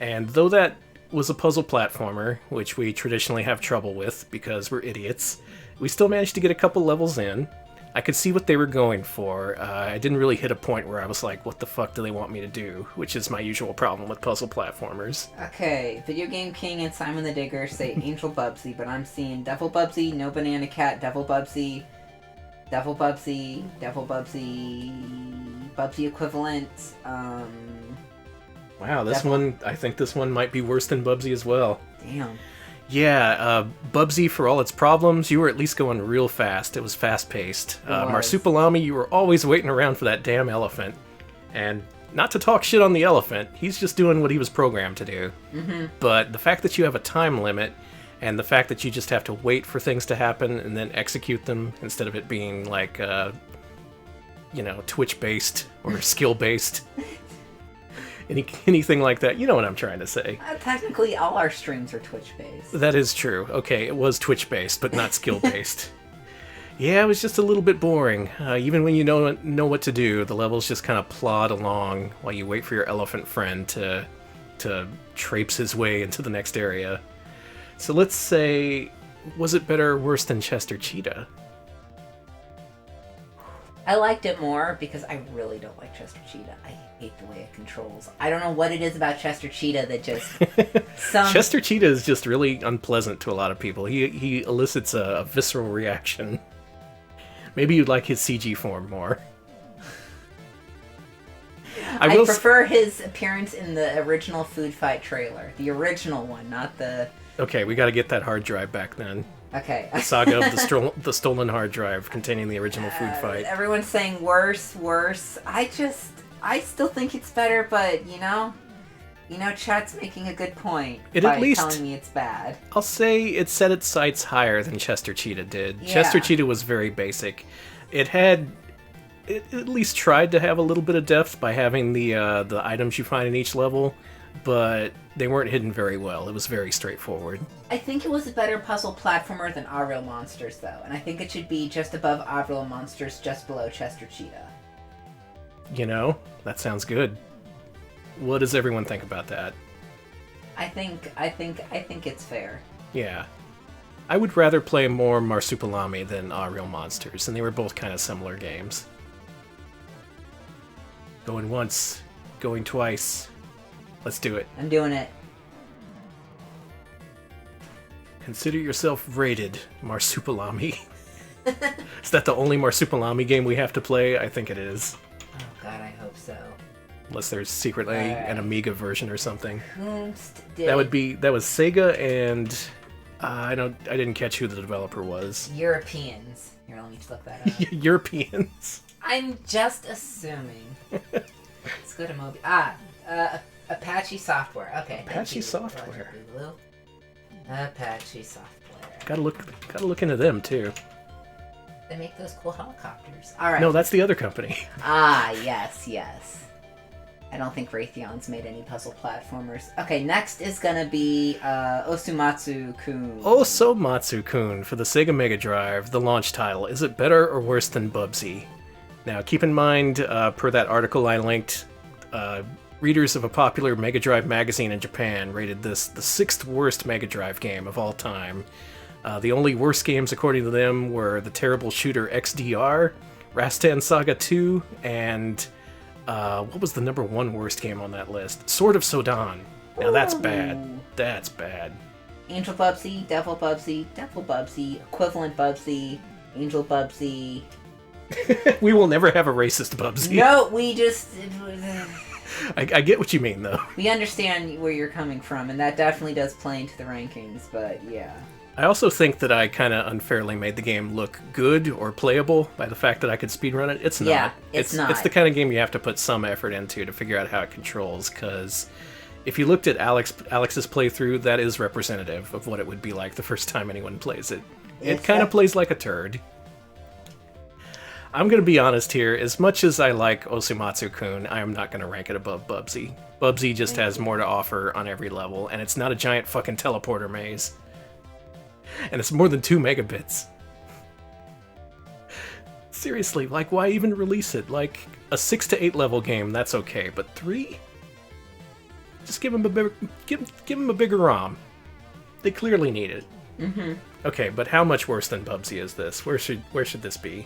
And though that was a puzzle platformer, which we traditionally have trouble with because we're idiots, we still managed to get a couple levels in. I could see what they were going for. I didn't really hit a point where I was like, what the fuck do they want me to do? Which is my usual problem with puzzle platformers. Okay, Video Game King and Simon the Digger say Angel Bubsy, but I'm seeing Devil Bubsy, No Banana Cat, Devil Bubsy, Devil Bubsy, Devil Bubsy, Bubsy equivalent, Wow, I think this one might be worse than Bubsy as well. Damn. Yeah, Bubsy, for all its problems, you were at least going real fast. It was fast-paced. Marsupilami, you were always waiting around for that damn elephant. And not to talk shit on the elephant, he's just doing what he was programmed to do. Mm-hmm. But the fact that you have a time limit, and the fact that you just have to wait for things to happen and then execute them, instead of it being like, Twitch-based or skill-based. Anything like that, you know what I'm trying to say. Technically, all our streams are Twitch-based. That is true. Okay, it was Twitch-based, but not skill-based. Yeah, it was just a little bit boring. Even when you know what to do, the levels just kind of plod along while you wait for your elephant friend to traipse his way into the next area. So let's say, was it better or worse than Chester Cheetah? I liked it more because I really don't like Chester Cheetah. I hate the way it controls. I don't know what it is about Chester Cheetah that just... Chester Cheetah is just really unpleasant to a lot of people. He elicits a visceral reaction. Maybe you'd like his CG form more. I prefer his appearance in the original Food Fight trailer. The original one, not the... Okay, we gotta get that hard drive back then. Okay. The saga of the stolen hard drive containing the original Food Fight. Everyone's saying worse. I still think it's better, but chat's making a good point telling me it's bad. I'll say it set its sights higher than Chester Cheetah did. Yeah. Chester Cheetah was very basic. It at least tried to have a little bit of depth by having the items you find in each level, but they weren't hidden very well. It was very straightforward. I think it was a better puzzle platformer than Our Real Monsters, though, and I think it should be just above Our Real Monsters, just below Chester Cheetah. That sounds good. What does everyone think about that? I think it's fair. Yeah. I would rather play more Marsupilami than Our Real Monsters, and they were both kind of similar games. Going once, going twice. Let's do it. I'm doing it. Consider yourself rated, Marsupilami. Is that the only Marsupilami game we have to play? I think it is. Oh god, I hope so. Unless there's secretly an Amiga version or something. That was Sega and I didn't catch who the developer was. Europeans. Here, let me look that up. Europeans. I'm just assuming. Let's go to Moby. Apache Software. Okay. Apache Software. Apache Software. Gotta look into them too. They make those cool helicopters. All right. No, that's the other company. Yes. I don't think Raytheon's made any puzzle platformers. Okay, next is gonna be Osomatsu-kun. Osomatsu-kun for the Sega Mega Drive, the launch title. Is it better or worse than Bubsy? Now, keep in mind, per that article I linked, readers of a popular Mega Drive magazine in Japan rated this the 6th worst Mega Drive game of all time. The only worst games, according to them, were the terrible shooter XDR, Rastan Saga 2, and what was the number 1 worst game on that list? Sword of Sodan. Now that's bad. That's bad. Angel Bubsy, Devil Bubsy, Devil Bubsy, Equivalent Bubsy, Angel Bubsy. We will never have a racist Bubsy. No, we just... I get what you mean, though. We understand where you're coming from, and that definitely does play into the rankings, but yeah. I also think that I kind of unfairly made the game look good or playable by the fact that I could speedrun it. It's not. Yeah, it's not. It's the kind of game you have to put some effort into to figure out how it controls, because if you looked at Alex's playthrough, that is representative of what it would be like the first time anyone plays it. It kind of plays like a turd. I'm going to be honest here. As much as I like Osomatsu-kun, I am not going to rank it above Bubsy. Bubsy just has more to offer on every level, and it's not a giant fucking teleporter maze. And it's more than 2 megabits. Seriously, like, why even release it? Like, a 6 to 8 level game, that's okay, but 3? Just give them a bigger ROM. They clearly need it. Mm-hmm. Okay, but how much worse than Bubsy is this? Where should this be?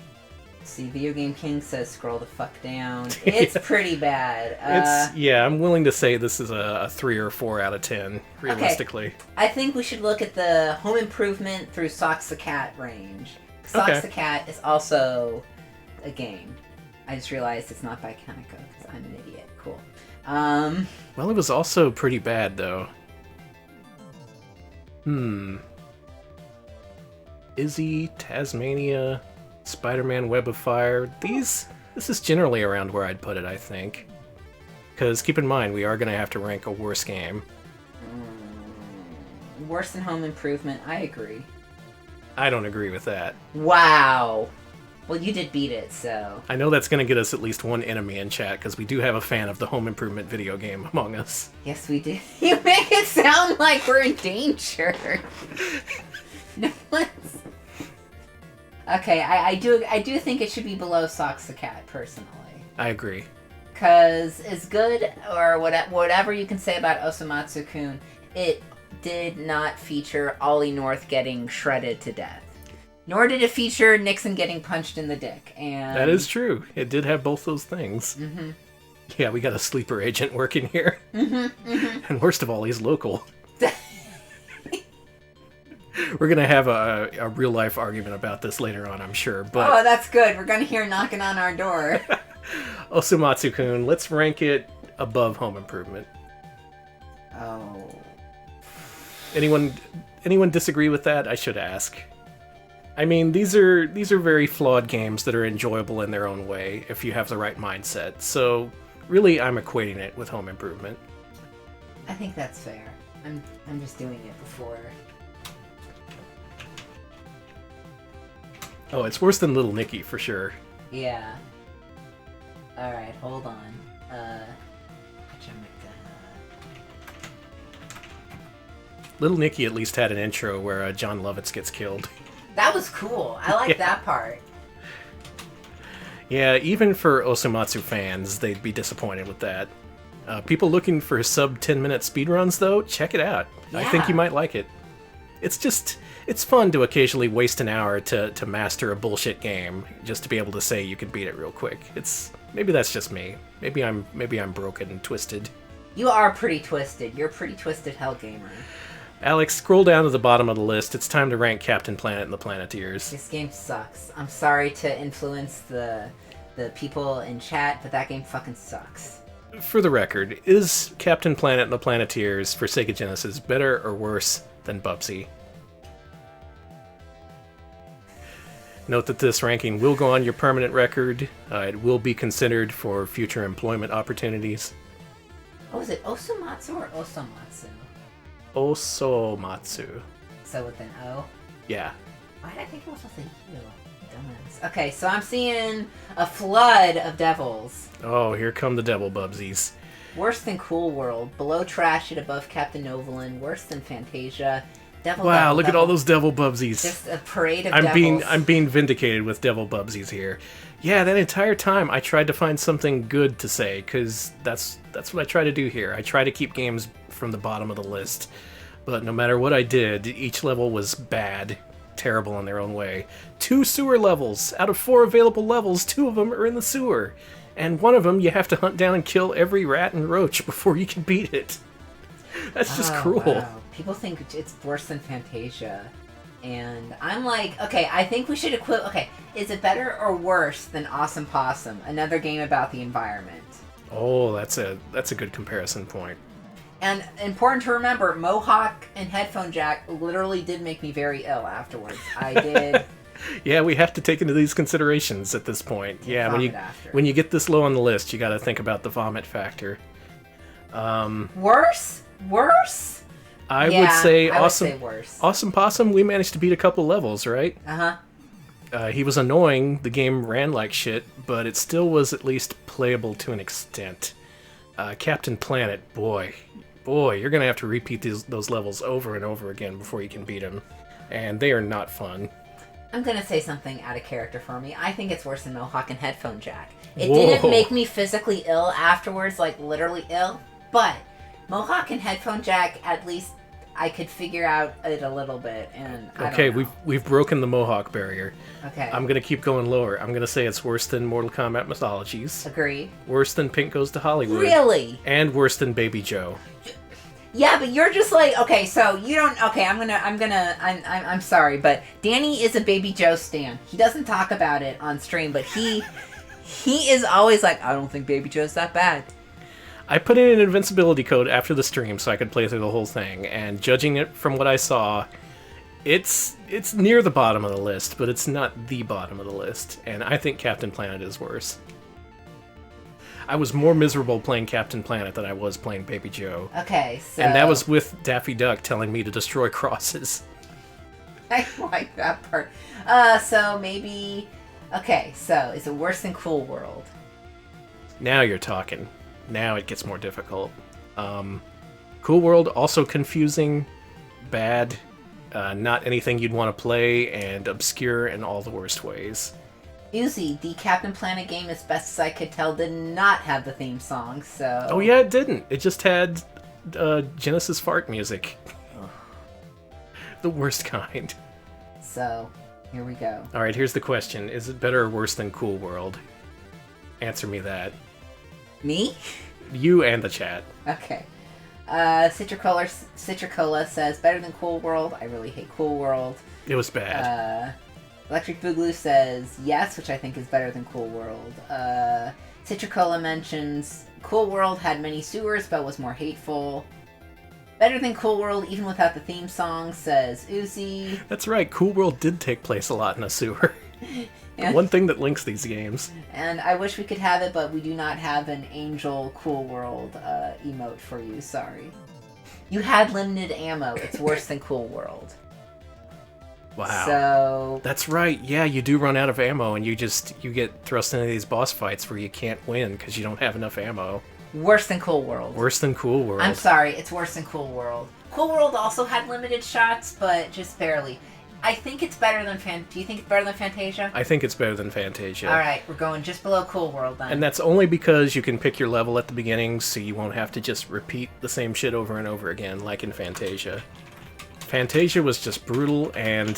See, Video Game King says scroll the fuck down. It's pretty bad. I'm willing to say this is a 3 or 4 out of 10, realistically. Okay. I think we should look at the Home Improvement through Socks the Cat range. Socks the Cat is also a game. I just realized it's not by Kaneko because I'm an idiot. Cool. Well, it was also pretty bad, though. Izzy, Tasmania... Spider-Man Web of Fire. This is generally around where I'd put it, I think. Because keep in mind, we are going to have to rank a worse game. Worse than Home Improvement, I agree. I don't agree with that. Wow. Well, you did beat it, so... I know that's going to get us at least one enemy in chat, because we do have a fan of the Home Improvement video game among us. Yes, we do. You make it sound like we're in danger. No one's... Okay, I do think it should be below Socks the Cat, personally. I agree. Because as good, or whatever you can say about Osomatsu-kun, it did not feature Ollie North getting shredded to death. Nor did it feature Nixon getting punched in the dick. And That is true. It did have both those things. Mm-hmm. Yeah, we got a sleeper agent working here. Mm-hmm. Mm-hmm. And worst of all, he's local. We're going to have a real-life argument about this later on, I'm sure. But Oh, that's good. We're going to hear knocking on our door. Osomatsu-kun, let's rank it above Home Improvement. Oh. Anyone disagree with that? I should ask. I mean, these are very flawed games that are enjoyable in their own way if you have the right mindset. So, really, I'm equating it with Home Improvement. I think that's fair. I'm just doing it before. Oh, it's worse than Little Nicky for sure. Yeah. All right, hold on. Little Nicky at least had an intro where John Lovitz gets killed. That was cool. I like that part. Yeah, even for Osomatsu fans, they'd be disappointed with that. People looking for sub 10-minute speedruns, though, check it out. Yeah. I think you might like it. It's fun to occasionally waste an hour to master a bullshit game, just to be able to say you can beat it real quick. Maybe that's just me. Maybe I'm broken and twisted. You are pretty twisted. You're a pretty twisted hell gamer. Alex, scroll down to the bottom of the list. It's time to rank Captain Planet and the Planeteers. This game sucks. I'm sorry to influence the people in chat, but that game fucking sucks. For the record, is Captain Planet and the Planeteers for Sega Genesis better or worse than Bubsy? Note that this ranking will go on your permanent record. It will be considered for future employment opportunities. Oh, is it Osomatsu or Osomatsu? Osomatsu. So with an O? Yeah. Why did I think it was with a U? Dumbass. Okay, so I'm seeing a flood of devils. Oh, here come the devil Bubsies. Worse than Cool World. Below Trash It, above Captain Novolin. Worse than Fantasia. Devil, Wow, devil, look at devil. all those devil Bubsies. Just a parade of devils. I'm being vindicated with devil Bubsies here. Yeah, that entire time I tried to find something good to say, because that's what I try to do here. I try to keep games from the bottom of the list. But no matter what I did, each level was bad. Terrible in their own way. 2 sewer levels. Out of 4 available levels, 2 of them are in the sewer. And one of them you have to hunt down and kill every rat and roach before you can beat it. That's just cruel. Wow. People think it's worse than Fantasia. And I'm like, okay, I think we should okay, is it better or worse than Awesome Possum? Another game about the environment. Oh, that's a good comparison point. And important to remember, Mohawk and headphone jack literally did make me very ill afterwards. I did. Yeah, we have to take into these considerations at this point. Yeah, when you get this low on the list, you got to think about the vomit factor. Worse? I would say worse. Awesome Possum, we managed to beat a couple levels, right? Uh-huh. He was annoying, the game ran like shit, but it still was at least playable to an extent. Captain Planet, boy, you're gonna have to repeat those levels over and over again before you can beat him. And they are not fun. I'm gonna say something out of character for me. I think it's worse than Mohawk and headphone jack. It Whoa. didn't make me physically ill afterwards, like literally ill, but Mohawk and headphone jack, at least I could figure out it a little bit, and I don't know. we've broken the Mohawk barrier. Okay. I'm gonna keep going lower. I'm gonna say it's worse than Mortal Kombat Mythologies. Agree. Worse than Pink Goes to Hollywood. Really? And worse than Baby Joe. Yeah, but you're just like, okay, so you don't, okay, I'm sorry, but Danny is a Baby Joe stan. He doesn't talk about it on stream, but he is always like, I don't think Baby Joe's that bad. I put in an invincibility code after the stream so I could play through the whole thing, and judging it from what I saw, it's near the bottom of the list, but it's not the bottom of the list, and I think Captain Planet is worse. I was more miserable playing Captain Planet than I was playing Baby Joe. Okay, so... And that was with Daffy Duck telling me to destroy crosses. I like that part. So maybe... Okay, so is it worse than Cool World? Now you're talking. Now it gets more difficult. Cool World, also confusing, bad, not anything you'd want to play, and obscure in all the worst ways. Uzi, the Captain Planet game, as best as I could tell, did not have the theme song, so... Oh yeah, it didn't. It just had Genesis fart music. The worst kind. So, Here we go. All right, here's the question. Is it better or worse than Cool World? Answer me that. Me? You and the chat. Okay. Citricola says, better than Cool World. I really hate Cool World. It was bad. Electric Boogaloo says, yes, which I think is better than Cool World. Citricola mentions, Cool World had many sewers, but was more hateful. Better than Cool World, even without the theme song, says Uzi. That's right, Cool World did take place a lot in a sewer. And, one thing that links these games. And I wish we could have it, but we do not have an Angel Cool World emote for you, sorry. You had limited ammo, it's worse than Cool World. Wow. So... That's right, yeah, you do run out of ammo, and you get thrust into these boss fights where you can't win because you don't have enough ammo. Worse than Cool World. Worse than Cool World. I'm sorry, it's worse than Cool World. Cool World also had limited shots, but just barely. I think it's better than Do you think it's better than Fantasia? I think it's better than Fantasia. Alright, we're going just below Cool World then. And that's only because you can pick your level at the beginning, so you won't have to just repeat the same shit over and over again, like in Fantasia. Fantasia was just brutal, and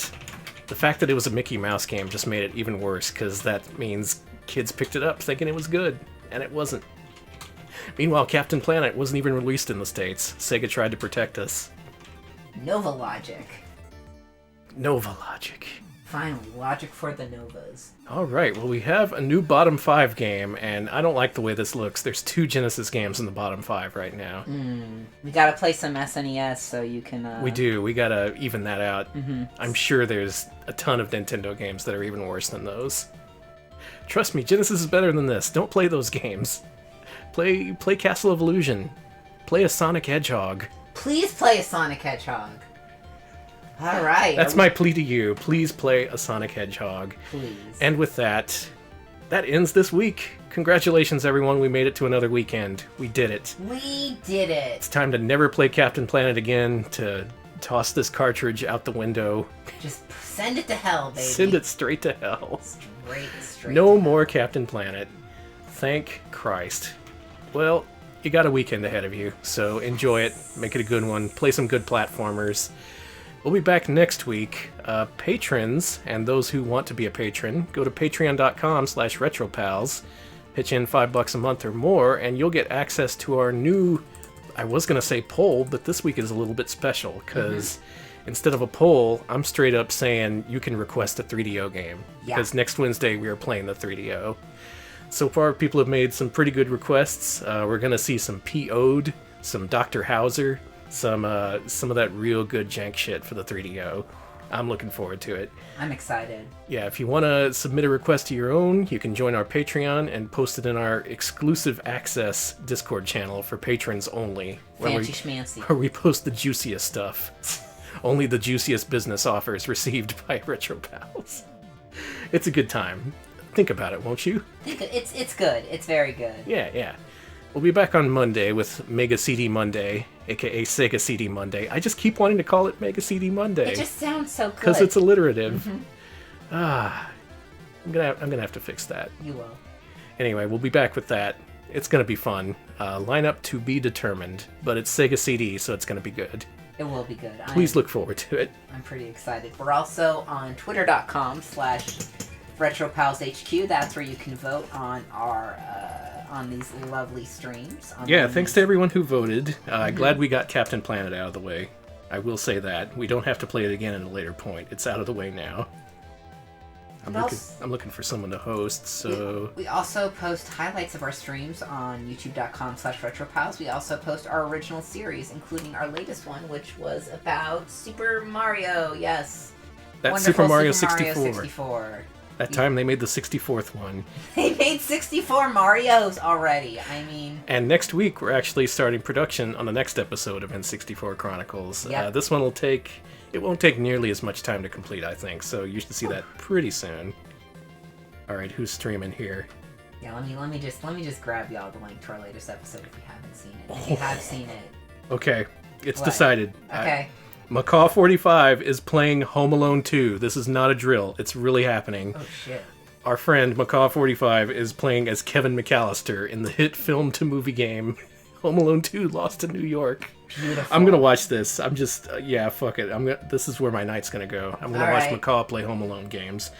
the fact that it was a Mickey Mouse game just made it even worse, because that means kids picked it up thinking it was good, and it wasn't. Meanwhile, Captain Planet wasn't even released in the States. Sega tried to protect us. Nova Logic. Nova Logic. Finally, Logic for the Novas. Alright, well we have a new bottom 5 game, and I don't like the way this looks. There's 2 Genesis games in the bottom 5 right now. We gotta play some SNES so you can, We do, we gotta even that out. Mm-hmm. I'm sure there's a ton of Nintendo games that are even worse than those. Trust me, Genesis is better than this. Don't play those games. Play Castle of Illusion. Play a Sonic Hedgehog. Please play a Sonic Hedgehog. Alright. That's my plea to you. Please play a Sonic Hedgehog. Please. And with that ends this week. Congratulations, everyone. We made it to another weekend. We did it. We did it. It's time to never play Captain Planet again, to toss this cartridge out the window. Just send it to hell, baby. Send it straight to hell. Straight No to more hell. Captain Planet. Thank Christ. Well, you got a weekend ahead of you, so enjoy it. Make it a good one. Play some good platformers. We'll be back next week. Patrons, and those who want to be a patron, go to patreon.com/retropals. Pitch in $5 a month or more, and you'll get access to our new, I was going to say poll, but this week is a little bit special, because instead of a poll, I'm straight up saying you can request a 3DO game. Yeah. Because next Wednesday we are playing the 3DO. So far, people have made some pretty good requests. We're going to see some P.O.'d, some Dr. Hauser, some of that real good jank shit for the 3DO. I'm looking forward to it. I'm excited. Yeah, if you want to submit a request to your own, you can join our Patreon and post it in our exclusive access Discord channel for patrons only. Fancy schmancy. Where we post the juiciest stuff. Only the juiciest business offers received by RetroPals. It's a good time. Think about it, won't you? It's good. It's very good. Yeah. We'll be back on Monday with Mega CD Monday, aka Sega CD Monday. I just keep wanting to call it Mega CD Monday. It just sounds so good. Because it's alliterative. I'm gonna have to fix that. You will. Anyway, we'll be back with that. It's gonna be fun. Lineup to be determined, but it's Sega CD, so it's gonna be good. It will be good. Please look forward to it. I'm pretty excited. We're also on twitter.com/RetroPalsHQ. That's where you can vote on our on these lovely streams. Yeah, thanks to everyone who voted. Glad we got Captain Planet out of the way. I will say that. We don't have to play it again at a later point. It's out of the way now. I'm looking for someone to host, so... We also post highlights of our streams on youtube.com/retropals. We also post our original series, including our latest one, which was about Super Mario, yes. That's Wonderful Super Mario Super 64. Mario 64. That time they made the 64th one. They made 64 Marios already, I mean... And next week, we're actually starting production on the next episode of N64 Chronicles. Yep. This one it won't take nearly as much time to complete, I think, so you should see that pretty soon. Alright, who's streaming here? Yeah, let me just grab y'all the link to our latest episode if you haven't seen it. If you have seen it. Okay, it's What? decided. Okay. Macaw45 is playing Home Alone 2. This is not a drill. It's really happening. Oh, shit. Our friend Macaw45 is playing as Kevin McAllister in the hit film-to-movie game Home Alone 2 Lost in New York. Beautiful. I'm gonna watch this. I'm just yeah, fuck it. This is where my night's gonna go. I'm gonna watch Macaw play Home Alone games.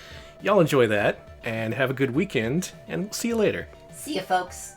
Y'all enjoy that and have a good weekend, and we'll see you later. See you, folks.